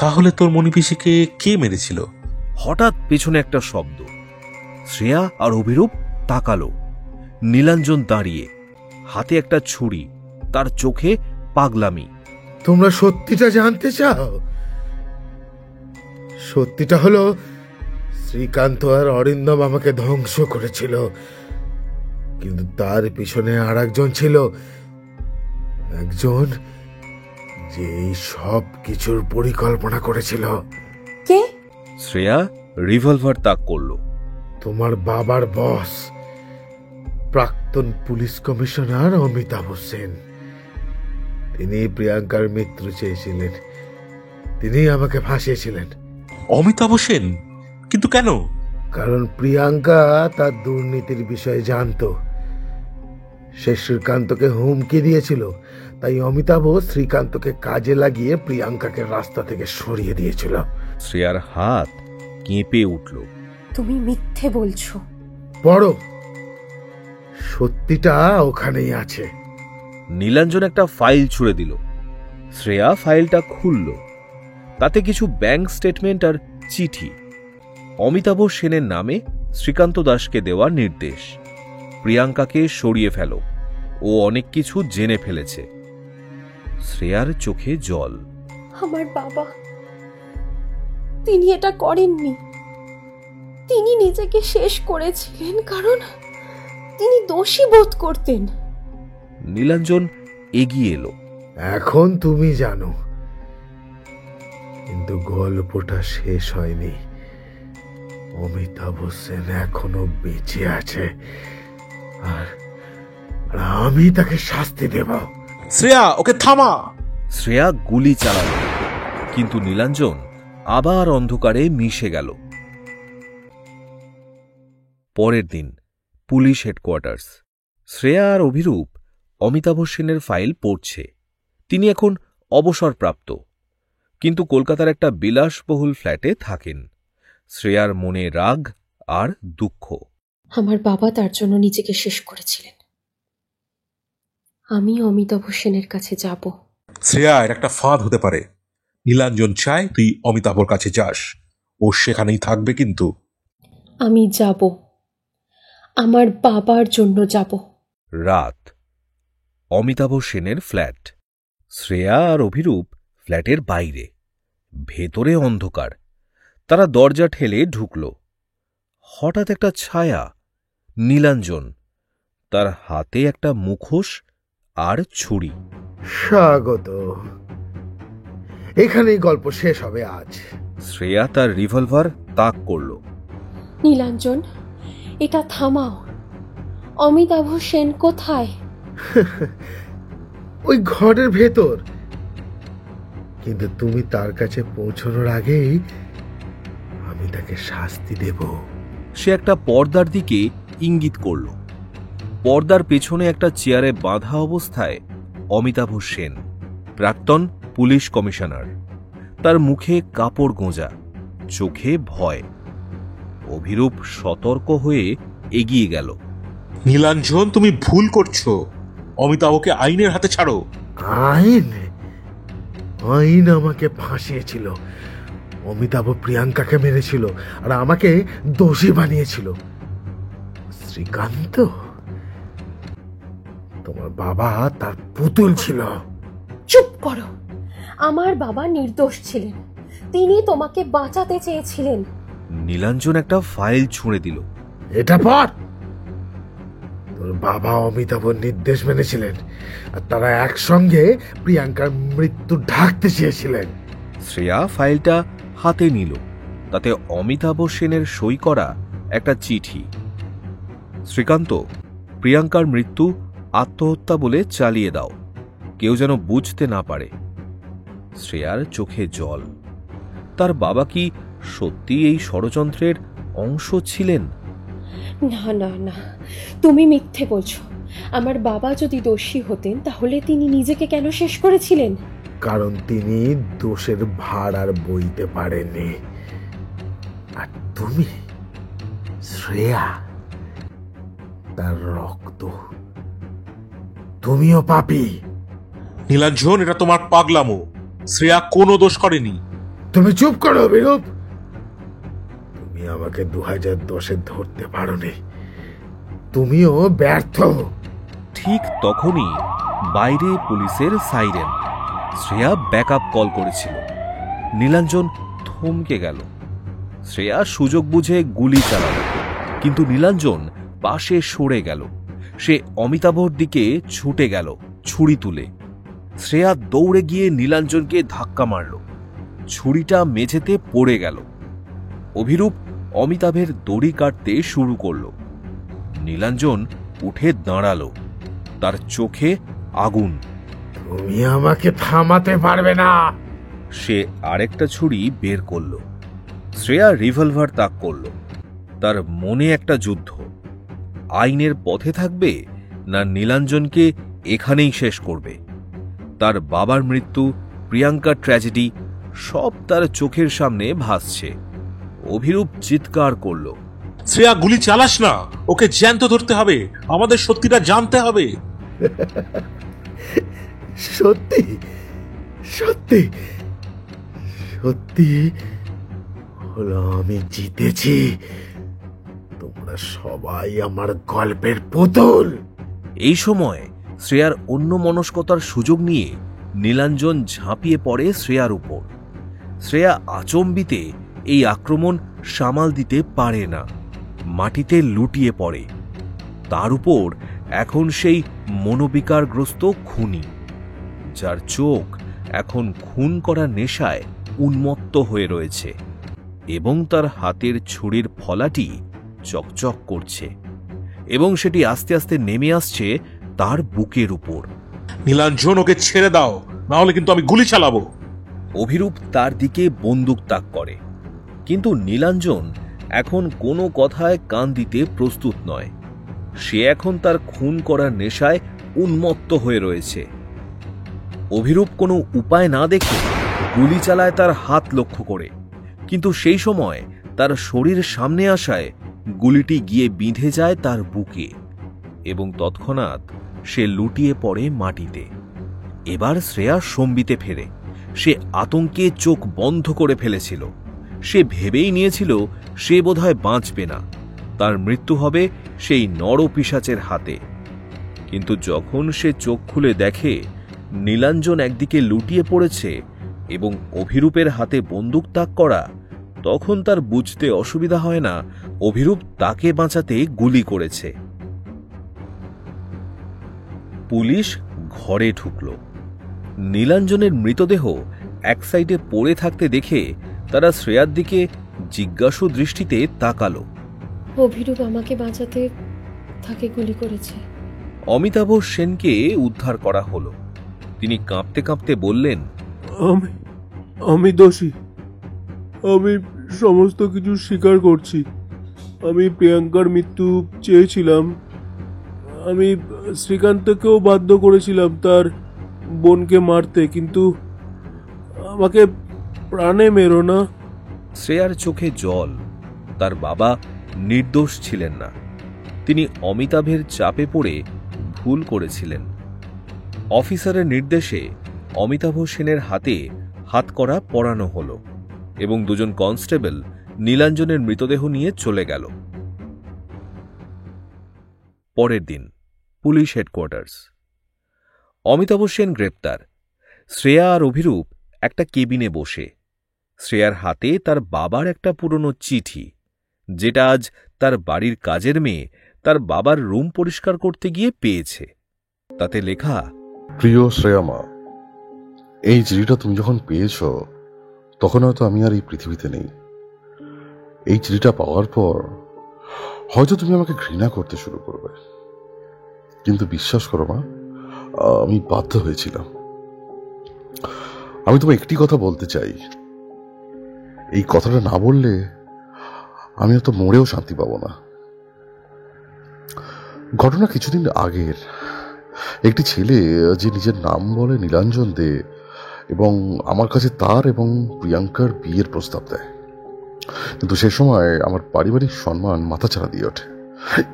তাহলে তোর মণিপিসিকে কে মেরেছিল? হঠাৎ পেছনে একটা শব্দ। শ্রেয়া আর অভিরূপ তাকালো। নীলাঞ্জন দাঁড়িয়ে, হাতে একটা ছুরি, তার চোখে পাগলামি। তোমরা সত্যিটা জানতে চাও? সত্যিটা হলো শ্রীকান্ত আর অরিন্দম আমাকে ধ্বংস করেছিল, কিন্তু তার পিছনে আর একজন ছিল, একজন যে এই সব কিছুর পরিকল্পনা করেছিল। কে? শ্রেয়া রিভলভার তাক করল। তোমার বাবার বস, প্রাক্তন পুলিশ কমিশনার অমিতাভ সেন। তিনি প্রিয়াঙ্কার মৃত্যু চেয়েছিলেন, তিনি আমাকে ফাঁসিয়েছিলেন। অমিতাভ সেন? কিন্তু কেন? কারণ প্রিয়াঙ্কা তার দুর্নীতির বিষয়ে জানতো। সে শ্রীকান্তকে হুমকি দিয়েছিল, তাই অমিতাভ শ্রীকান্তকে কাজে লাগিয়ে প্রিয়াঙ্কাকে রাস্তা থেকে সরিয়ে দিয়েছিল। শ্রেয়ার হাত কেঁপে উঠল। তুমি মিথ্যে বলছো। পড়ো, সত্যিটা ওখানেই আছে। নীলাঞ্জন একটা ফাইল ছুঁড়ে দিল। শ্রেয়া ফাইলটা খুলল। তাতে কিছু ব্যাংক স্টেটমেন্ট আর চিঠি। অমিতাভ সেনের নামে শ্রীকান্ত দাসকে দেওয়া নির্দেশ। প্রিয়াঙ্কাকে সরিয়ে ফেলো, ও অনেক কিছু জেনে ফেলেছে। শ্রেয়ার চোখে জল। আমার বাবা, তিনি এটা করেননি। তিনি নিজেকে শেষ করেছিলেন কারণ তিনি দোষী বোধ করতেন। নীলাঞ্জন এগিয়ে এলো। এখন তুমি জানো, কিন্তু গল্পটা শেষ হয়নি। অমিতাভ সেন এখনো বেঁচে আছে, আর আমি তাকে শাস্তি দেব। শ্রেয়া, ওকে থামা। শ্রেয়া গুলি চালাল, কিন্তু নীলাঞ্জন আবার অন্ধকারে মিশে গেল। পরের দিন পুলিশ হেডকোয়ার্টার্স। শ্রেয়া আর অভিরূপ অমিতাভ সেনের ফাইল পড়ছে। তিনি এখন অবসরপ্রাপ্ত, কিন্তু কলকাতার একটা বিলাসবহুল ফ্ল্যাটে থাকেন। শ্রেয়ার মনে রাগ আর দুঃখ। আমার বাবা তার জন্য নিজেকে শেষ করেছিলেন। আমি অমিতাভ সেনের কাছে যাব। শ্রেয়া এর একটা ফাঁদ হতে পারে। নীলাঞ্জন চায় তুই অমিতাভর কাছে যাস, ও সেখানেই থাকবে। কিন্তু আমি যাব, আমার বাবার জন্য যাব। রাত, অমিতাভ সেনের ফ্ল্যাট। শ্রেয়া আর অভিরূপ ফ্ল্যাটের বাইরে, ভেতরে অন্ধকার। তারা দরজা ঠেলে ঢুকল। হঠাৎ একটা ছায়া, নীলাঞ্জন, তার হাতে একটা মুখোশ আর ছুরি। স্বাগত। এখানেই গল্প শেষ হবে আজ। শ্রেয়া তার রিভলভার তাক করল। নীলাঞ্জন, এটা থামাও। অমিতাভ সেন কোথায়? ওই ঘরের ভেতর। কিন্তু তুমি তার কাছে পৌঁছানোর আগেই আমি তাকে শাস্তি দেব। সে একটা পর্দার দিকে ইঙ্গিত করল। পর্দার পেছনে একটা চেয়ারে বাঁধা অবস্থায় অমিতাভ সেন, প্রাক্তন পুলিশ কমিশনার। তার মুখে কাপড় গোঁজা, চোখে ভয়। অভিরূপ সতর্ক হয়ে এগিয়ে গেল। নীলাঞ্জন, তুমি ভুল করছো। অমিতাভকে আইনের হাতে ছাড়ো। আইন? আইন আমাকে ফাঁসিয়েছিল। অমিতাভ প্রিয়াঙ্কাকে মেরেছিল আর আমাকে দোষী বানিয়েছিল। শ্রীকান্ত, তোমার বাবা তার পুতুল ছিল। চুপ করো। আমার বাবা নির্দোষ ছিলেন, তিনি তোমাকে বাঁচাতে চেয়েছিলেন। নীলাঞ্জন একটা ফাইল ছুঁড়ে দিল। এটা পর। তোর বাবা অমিতাভর নির্দেশ মেনেছিলেন আর তারা একসঙ্গে প্রিয়াঙ্কার মৃত্যু ঢাকতে চেয়েছিলেন। শ্রেয়া ফাইলটা হাতে নিল। তাতে অমিতাভ সেনের সই করা একটা চিঠি। শ্রীকান্ত, প্রিয়াঙ্কার মৃত্যু আত্মহত্যা বলে চালিয়ে দাও, কেউ যেন বুঝতে না পারে। শ্রেয়ার চোখে জল। তার বাবা কি সত্যি এই ষড়যন্ত্রের অংশ ছিলেন? না না না, তুমি মিথ্যে বলছো। আমার বাবা যদি দোষী হতেন তাহলে তিনি নিজেকে কেন শেষ করেছিলেন? কারণ তিনি দোষের ভার আর বইতে পারেননি। আর তুমি শ্রেয়া, তার রক্ত। তুমিও পাপী। নীলাঞ্জন, এটা তোমার পাগলামো। শ্রেয়া কোনো দোষ করেনি। তুমি চুপ করো অভিরূপ। তুমি আমাকে 2010-এ ধরতে পারোনি। তুমিও ব্যর্থ। ঠিক তখনই বাইরে পুলিশের সাইরেন। শ্রেয়া ব্যাকআপ কল করেছিল। নীলাঞ্জন থমকে গেল। শ্রেয়া সুযোগ বুঝে গুলি চালাল, কিন্তু নীলাঞ্জন পাশে সরে গেল। সে অমিতাভর দিকে ছুটে গেল ছুরি তুলে। শ্রেয়া দৌড়ে গিয়ে নীলাঞ্জনকে ধাক্কা মারল। ছুরিটা মেঝেতে পড়ে গেল। অভিরূপ অমিতাভের দড়ি কাটতে শুরু করল। নীলাঞ্জন উঠে দাঁড়ালো। তার চোখে আগুন। তুমি আমাকে থামাতে পারবে না। সে আরেকটা ছুরি বের করল। শ্রেয়া রিভলভার তাক করল। তার মনে একটা যুদ্ধ। আইনের পথে থাকবে না নীলাঞ্জনকে এখানেই শেষ করবে? তার বাবার মৃত্যু, প্রিয়াঙ্কার ট্র্যাজেডি, সব তার চোখের সামনে ভাসছে। অভিরূপ চিৎকার করল, শ্রেয়া, গুলি চালাস না। ওকে জ্যান্ত ধরতে হবে। আমাদের সত্যিটা জানতে হবে। সত্যি সত্যি সত্যি হলো আমি জিতেছি। তোমরা সবাই আমার গল্পের পুতুল। এই সময় শ্রেয়ার অন্য মনস্কতার সুযোগ নিয়ে নীলাঞ্জন ঝাঁপিয়ে পড়ে শ্রেয়ার উপর। শ্রেয়া আচম্বিতে এই আক্রমণ সামাল দিতে পারে না, মাটিতে লুটিয়ে পড়ে। তার উপর এখন সেই মনোবিকারগ্রস্ত খুনি, যার চোখ এখন খুন করার নেশায় উন্মত্ত হয়ে রয়েছে এবং তার হাতের ছুরির ফলাটি চকচক করছে এবং সেটি আস্তে আস্তে নেমে আসছে তার বুকের উপর। নীলাঞ্জন, ওকে ছেড়ে দাও, না হলে কিন্তু আমি গুলি চালাবো। অভিরূপ তার দিকে বন্দুক তাক করে, কিন্তু নীলাঞ্জন এখন কোনো কথায় কান দিতে প্রস্তুত নয়। সে এখন তার খুন করার নেশায় উন্মত্ত হয়ে রয়েছে। অভিরূপ কোনো উপায় না দেখে গুলি চালায় তার হাত লক্ষ্য করে, কিন্তু সেই সময় তার শরীর সামনে আসায় গুলিটি গিয়ে বিঁধে যায় তার বুকে এবং তৎক্ষণাৎ সে লুটিয়ে পড়ে মাটিতে। এবার শ্রেয়া সম্বিতে ফেরে। সে আতঙ্কে চোখ বন্ধ করে ফেলেছিল। সে ভেবেই নিয়েছিল সে বোধহয় বাঁচবে না, তার মৃত্যু হবে সেই নরপিশাচের হাতে। কিন্তু যখন সে চোখ খুলে দেখে নীলাঞ্জন একদিকে লুটিয়ে পড়েছে এবং অভিরূপের হাতে বন্দুক তাক করা, তখন তার বুঝতে অসুবিধা হয় না অভিরূপ তাকে বাঁচাতে গুলি করেছে। পুলিশ ঘরে ঢুকল। নীলাঞ্জনের মৃতদেহ এক সাইডে পড়ে থাকতে দেখে তারা শ্রেয়ার দিকে জিজ্ঞাসু দৃষ্টিতে তাকালো। অভিরূপ আমাকে বাঁচাতে তাকে গুলি করেছে। অমিতাভ সেনকে উদ্ধার করা হলো। তিনি কাঁপতে কাঁপতে বললেন, আমি দোষী। আমি সমস্ত কিছু স্বীকার করছি। আমি প্রিয়াঙ্কার মৃত্যু চেয়েছিলাম। আমি শ্রীকান্তকেও বাধ্য করেছিলাম তার বোনকে মারতে, কিন্তু আমাকে প্রাণে মেরো না। শ্রেয়ার চোখে জল। তার বাবা নির্দোষ ছিলেন না। তিনি অমিতাভের চাপে পড়ে ভুল করেছিলেন। অফিসারের নির্দেশে অমিতাভ সেনের হাতে হাতকড়া পরানো হলো এবং দুজন কনস্টেবল নীলাঞ্জনের মৃতদেহ নিয়ে চলে গেল। পরের দিন পুলিশ হেডকোয়ার্টার্স। অমিতাভ সেন গ্রেপ্তার। শ্রেয়া আর অভিরূপ একটা কেবিনে বসে। শ্রেয়ার হাতে তার বাবার একটা পুরনো চিঠি, যেটা আজ তার বাড়ির কাজের মেয়ে তার বাবার রুম পরিষ্কার করতে গিয়ে পেয়েছে। তাতে লেখা, প্রিয় শ্রেয়ামা, এই চিঠিটা তুমি যখন পেয়েছ তখন হয়তো আমি আর এই পৃথিবীতে নেই। এই চিঠিটা পাওয়ার পর হয়তো তুমি আমাকে ঘৃণা করতে শুরু করবে, কিন্তু বিশ্বাস করো মা, আমি বাধ্য হয়েছিলাম। আমি তোমায় একটি কথা বলতে চাই, এই কথাটা না বললে আমি হয়তো মরেও শান্তি পাবো না। ঘটনা কিছুদিন আগের। একটি ছেলে যে নিজের নাম বলে নীলাঞ্জন দে এবং আমার কাছে তার এবং প্রিয়াঙ্কার বিয়ের প্রস্তাব দেয়, কিন্তু সে সময় আমার পারিবারিক সম্মান মাথাচাড়া দিয়ে ওঠে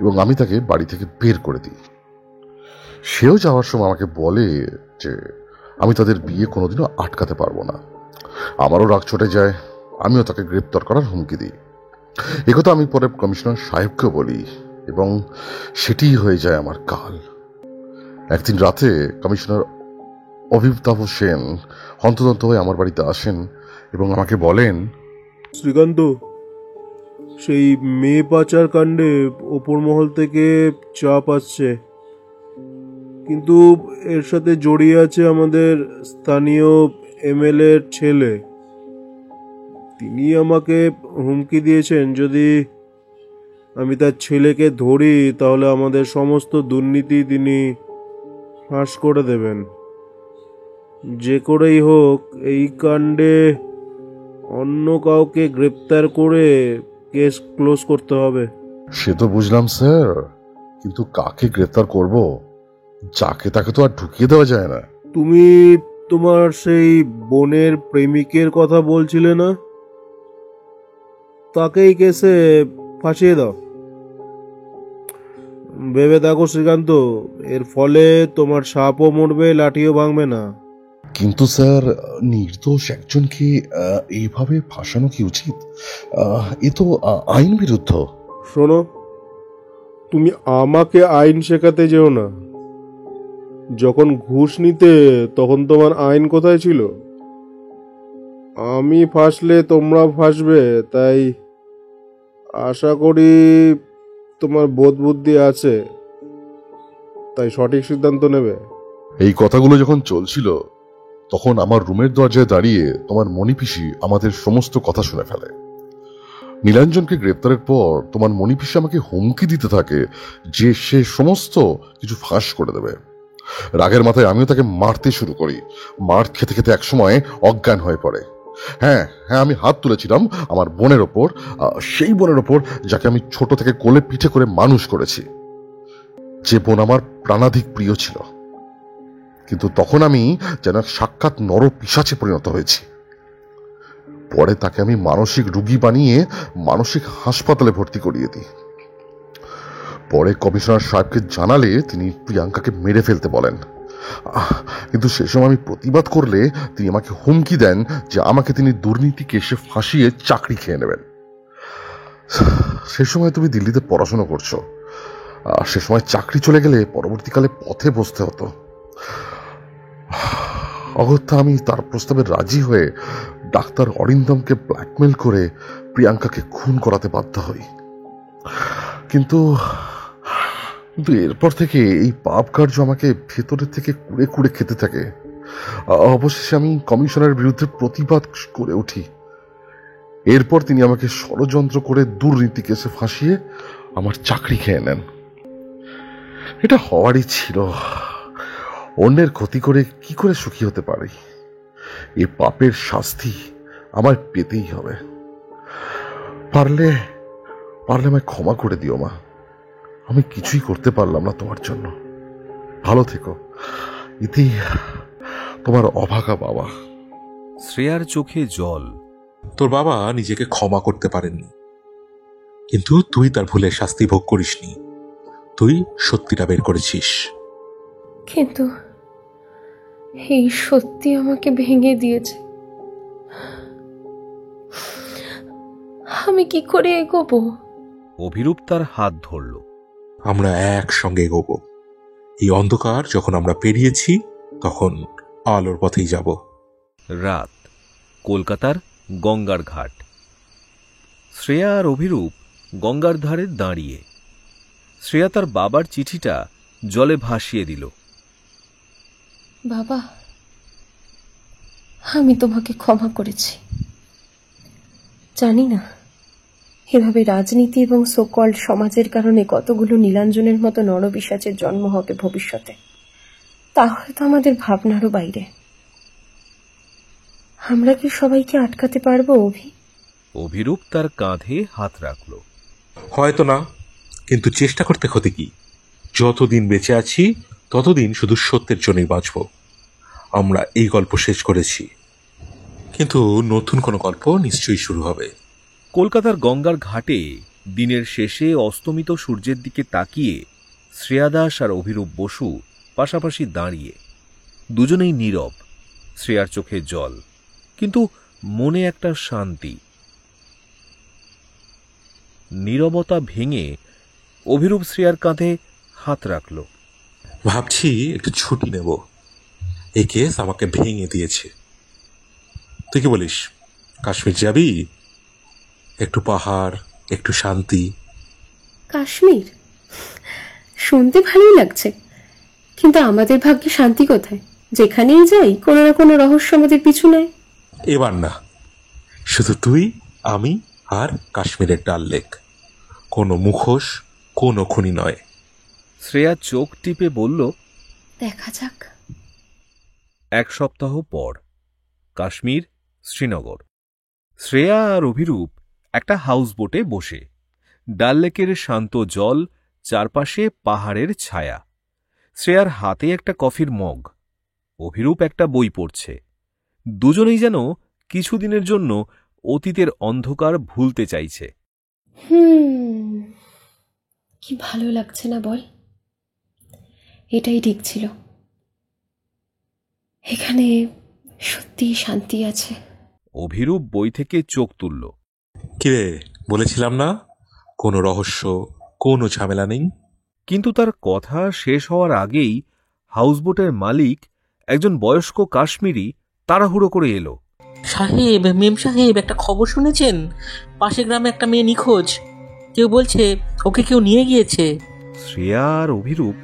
এবং আমি তাকে বাড়ি থেকে বের করে দিই। সেও যাওয়ার সময় আমাকে বলে যে আমি তাদের বিয়ে কোনোদিনও আটকাতে পারবো না। আমারও রাগ চটে যায়। আমিও তাকে গ্রেপ্তার করার হুমকি দিই। একথা আমি পরে কমিশনার সাহেবকেও বলি এবং সেটিই হয়ে যায় আমার কাল। একদিন রাতে কমিশনার অমিতাভ সেন হন্তদন্ত হয়ে আমার বাড়িতে আসেন এবং আমাকে বলেন, শ্রীকান্ত, সেই মেয়ে পাচার কাণ্ডে ওপর মহল থেকে চাপ আসছে, কিন্তু এর সাথে জড়িয়ে আছে আমাদের স্থানীয় এমএলএ এর ছেলে। তিনি আমাকে হুমকি দিয়েছেন যদি আমি তার ছেলেকে ধরি তাহলে আমাদের সমস্ত দুর্নীতি তিনি ফাঁস করে দেবেন। যে করেই হোক এই কাণ্ডে অন্য কাউকে গ্রেপ্তার করে কেস ক্লোজ করতে হবে। সে তো বুঝলাম স্যার, কিন্তু কাকে গ্রেপ্তার করব? যাকে তাকে তো আর ঢুকিয়ে দেওয়া যায় না। তুমি তোমার সেই বোনের প্রেমিকের কথা বলছিলে না? তাকেই কেসে ফাঁসিয়ে দাও। ভেবে দেখো শ্রীকান্ত, এর ফলে তোমার সাপও মরবে, লাঠিও ভাঙবে না। কিন্তু স্যার, নির্দোষ একজনকে এইভাবে ফাঁসানো কি উচিত? এ তো আইন বিরুদ্ধ। শোনো, তুমি আমাকে আইন শেখাতে যেও না। যখন ঘুষ নিতে তখন তোমার আইন কোথায় ছিল? আমি ফাঁসলে তোমরা ফাঁসবে, তাই আশা করি তোমার বোধ বুদ্ধি আছে, তাই সঠিক সিদ্ধান্ত নেবে। এই কথাগুলো যখন চলছিল তখন আমার রুমের দরজায় দাঁড়িয়ে তোমার মণিপিসি আমাদের সমস্ত কথা শুনে ফেলে। নীলাঞ্জনকে গ্রেপ্তারের পর তোমার মণিপিসি আমাকে হুমকি দিতে থাকে যে সে সমস্ত কিছু ফাঁস করে দেবে। রাগের মাথায় আমিও তাকে মারতে শুরু করি। মার খেতে খেতে একসময় অজ্ঞান হয়ে পড়ে। হ্যাঁ হ্যাঁ, আমি হাত তুলেছিলাম আমার বোনের ওপর, সেই বোনের ওপর যাকে আমি ছোট থেকে কোলে পিঠে করে মানুষ করেছি, যে বোন আমার প্রাণাধিক প্রিয় ছিল। কিন্তু তখন আমি যেন সাক্ষাৎ নর পিশাচে পরিণত হয়েছি। পরে তাকে আমি মানসিক রোগী বানিয়ে মানসিক হাসপাতালে ভর্তি করিয়ে দিই। পরে কমিশনার সাহেবকে জানালে তিনি প্রিয়াঙ্কাকে মেরে ফেলতে বলেন। কিন্তু সে সময় আমি প্রতিবাদ করলে তিনি আমাকে হুমকি দেন যে আমাকে তিনি দুর্নীতি কেসে ফাঁসিয়ে চাকরি খেয়ে নেবেন। সে সময় তুমি দিল্লিতে পড়াশোনা করছো, সে সময় চাকরি চলে গেলে পরবর্তীকালে পথে বসতে হতো। অগত্যা আমি তার প্রস্তাবে রাজি হয়ে ডাক্তার অরিন্দমকে ব্ল্যাকমেল করে প্রিয়াঙ্কাকে খুন করাতে বাধ্য হই। কিন্তু এরপর থেকে এই পাপ কার্য আমাকে ভেতরের থেকে কুড়ে কুড়ে খেতে থাকে। অবশেষে আমি কমিশনের বিরুদ্ধে প্রতিবাদ করে উঠি। এরপর তিনি আমাকে ষড়যন্ত্র করে দুর্নীতি কেসে ফাঁসিয়ে আমার চাকরি খেয়ে নেন। এটা হওয়ারই ছিল। অন্যের ক্ষতি করে কি করে সুখী হতে পারি? এ পাপের শাস্তি আমার পেতেই হবে। পারলে আমায় ক্ষমা করে দিও মা। আমি কিছুই করতে পারলাম না তোমার জন্য। ভালো থেকো। ইতি, তোমার অভাগা বাবা। শ্রেয়ার চোখে জল। তোর বাবা নিজেকে ক্ষমা করতে পারেননি, কিন্তু তুই তার ভুলের শাস্তি ভোগ করিসনি। তুই সত্যিটা বের করেছিস। কিন্তু এই সত্যি আমাকে ভেঙে দিয়েছে। আমি কি করে এগোবো? অভিরূপ তার হাত ধরল। আমরা একসঙ্গে এগোবো। এই অন্ধকার যখন আমরা পেরিয়েছি, তখন আলোর পথেই যাব। রাত, কলকাতার গঙ্গার ঘাট। শ্রেয়া আর অভিরূপ গঙ্গার ধারে দাঁড়িয়ে। শ্রেয়া তার বাবার চিঠিটা জলে ভাসিয়ে দিল। বাবা, আমি তোমাকে ক্ষমা করেছি। জানি না এভাবে রাজনীতি এবং সোকল্ড সমাজের কারণে কতগুলো নীলাঞ্জনের মতো নরপিশাচের জন্ম হবে ভবিষ্যতে। তা হয়তো আমাদের ভাবনারও বাইরে। আমরা কি সবাইকে আটকাতে পারবো অভি? অভিরূপ তার কাঁধে হাত রাখল। হয়তো না, কিন্তু চেষ্টা করতে ক্ষতি কি? যতদিন বেঁচে আছি ততদিন শুধু সত্যের জন্যই বাঁচব। আমরা এই গল্প শেষ করেছি, কিন্তু নতুন কোনো গল্প নিশ্চয়ই শুরু হবে। কলকাতার গঙ্গার ঘাটে দিনের শেষে অস্তমিত সূর্যের দিকে তাকিয়ে শ্রেয়া দাস আর অভিরূপ বসু পাশাপাশি দাঁড়িয়ে। দুজনেই নীরব। শ্রেয়ার চোখে জল, কিন্তু মনে একটা শান্তি। নীরবতা ভেঙে অভিরূপ শ্রেয়ার কাঁধে হাত রাখল। ভাবছি একটু ছুটি নেব। এই কেস আমাকে ভেঙে দিয়েছে। তুই কি বলিস? কাশ্মীর যাবি? একটু পাহাড়, একটু শান্তি। কাশ্মীর শুনতে ভালোই লাগছে, কিন্তু আমাদের ভাগ্যে শান্তি কোথায়? যেখানেই যাই কোনো না কোনো রহস্য আমাদের পিছু নেয়। এবার না, শুধু তুই, আমি আর কাশ্মীরের ডাল লেক। কোনো মুখোশ, কোনো খুনি নয়। শ্রেয়া চোখ টিপে বলল, দেখা যাক। এক সপ্তাহ পর, কাশ্মীর, শ্রীনগর। শ্রেয়া আর অভিরূপ একটা হাউস বোটে বসে। ডাল লেকের শান্ত জল, চারপাশে পাহাড়ের ছায়া। শ্রেয়ার হাতে একটা কফির মগ। অভিরূপ একটা বই পড়ছে। দুজনেই যেন কিছুদিনের জন্য অতীতের অন্ধকার ভুলতে চাইছে। কি ভালো লাগছে না বল? এটাই ঠিক ছিল। এখানে সত্যি শান্তি আছে। অভিরূপ বই থেকে চোখ তুলল। কিরে, বলেছিলাম না কোনো রহস্য, কোনো ঝামেলা নেই। কিন্তু তার কথা শেষ হওয়ার আগেই হাউসবোটের মালিক, একজন বয়স্ক কাশ্মীরি, তাড়াহুড়ো করে এলো। সাহেব, মেম সাহেব, একটা খবর শুনেছেন? পাশের গ্রামে একটা মেয়ে নিখোঁজ। কেউ বলছে ওকে কেউ নিয়ে গিয়েছে। শ্রেয়া আর অভিরূপ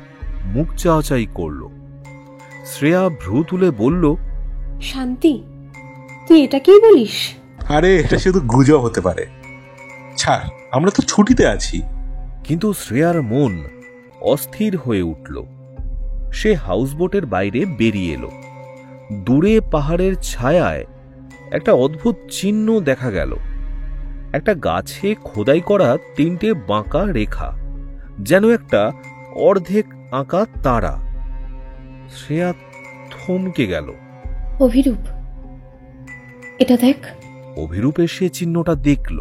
মুখ চাওয়াচাই করল। শ্রেয়া ভ্রু তুলে বলল, শান্তি, তুই এটা কি বলিস? আরে এটা শুধু গুজব হতে পারে। ছাড়, আমরা তো ছুটিতে আছি। কিন্তু শ্রেয়ার মন অস্থির হয়ে উঠল। সে হাউসবোটের বাইরে বেরিয়ে এলো। দূরে পাহাড়ের ছায়ায় একটা অদ্ভুত চিহ্ন দেখা গেল। একটা গাছে খোদাই করা 3টে বাঁকা রেখা, যেন একটা অর্ধেক আঁকা তারা। শ্রেয়া থমকে গেল। অভিরূপ, এটা দেখ। অভিরূপ এসে চিহ্নটা দেখল।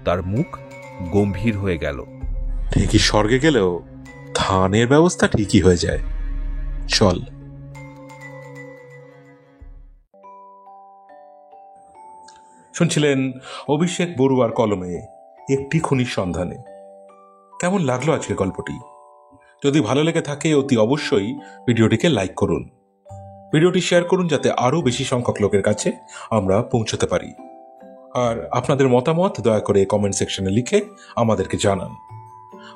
তার মুখ গম্ভীর হয়ে গেল। ঠিকই স্বর্গে গেলেও ধানের ব্যবস্থা ঠিকই হয়ে যায়। চল। শুনছিলেন অভিষেক বড়ুয়ার কলমে একটি খুনির সন্ধানে। কেমন লাগলো আজকে গল্পটি? যদি ভালো লেগে থাকে অতি অবশ্যই ভিডিওটিকে লাইক করুন, ভিডিওটি শেয়ার করুন, যাতে আরও বেশি সংখ্যক লোকের কাছে আমরা পৌঁছতে পারি। আর আপনাদের মতামত দয়া করে কমেন্ট সেকশনে লিখে আমাদেরকে জানান।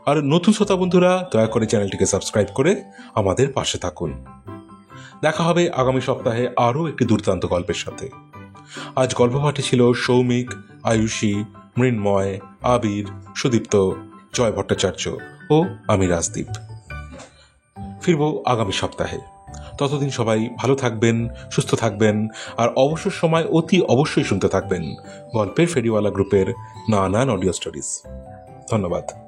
আর নতুন শ্রোতা বন্ধুরা দয়া করে চ্যানেলটিকে সাবস্ক্রাইব করে আমাদের পাশে থাকুন। দেখা হবে আগামী সপ্তাহে আরও একটি দুর্দান্ত গল্পের সাথে। আজ গল্প পাঠে ছিল সৌমিক, আয়ুষী, মৃন্ময়, আবির, সুদীপ্ত, জয় ভট্টাচার্য ও আমি রাজদীপ। ফিরব আগামী সপ্তাহে। ততদিন সবাই ভালো থাকবেন, সুস্থ থাকবেন, আর অবসর সময় অতি অবশ্যই শুনতে থাকবেন গল্পের ফেরিওয়ালা গ্রুপের নানান অডিও স্টোরিজ। ধন্যবাদ।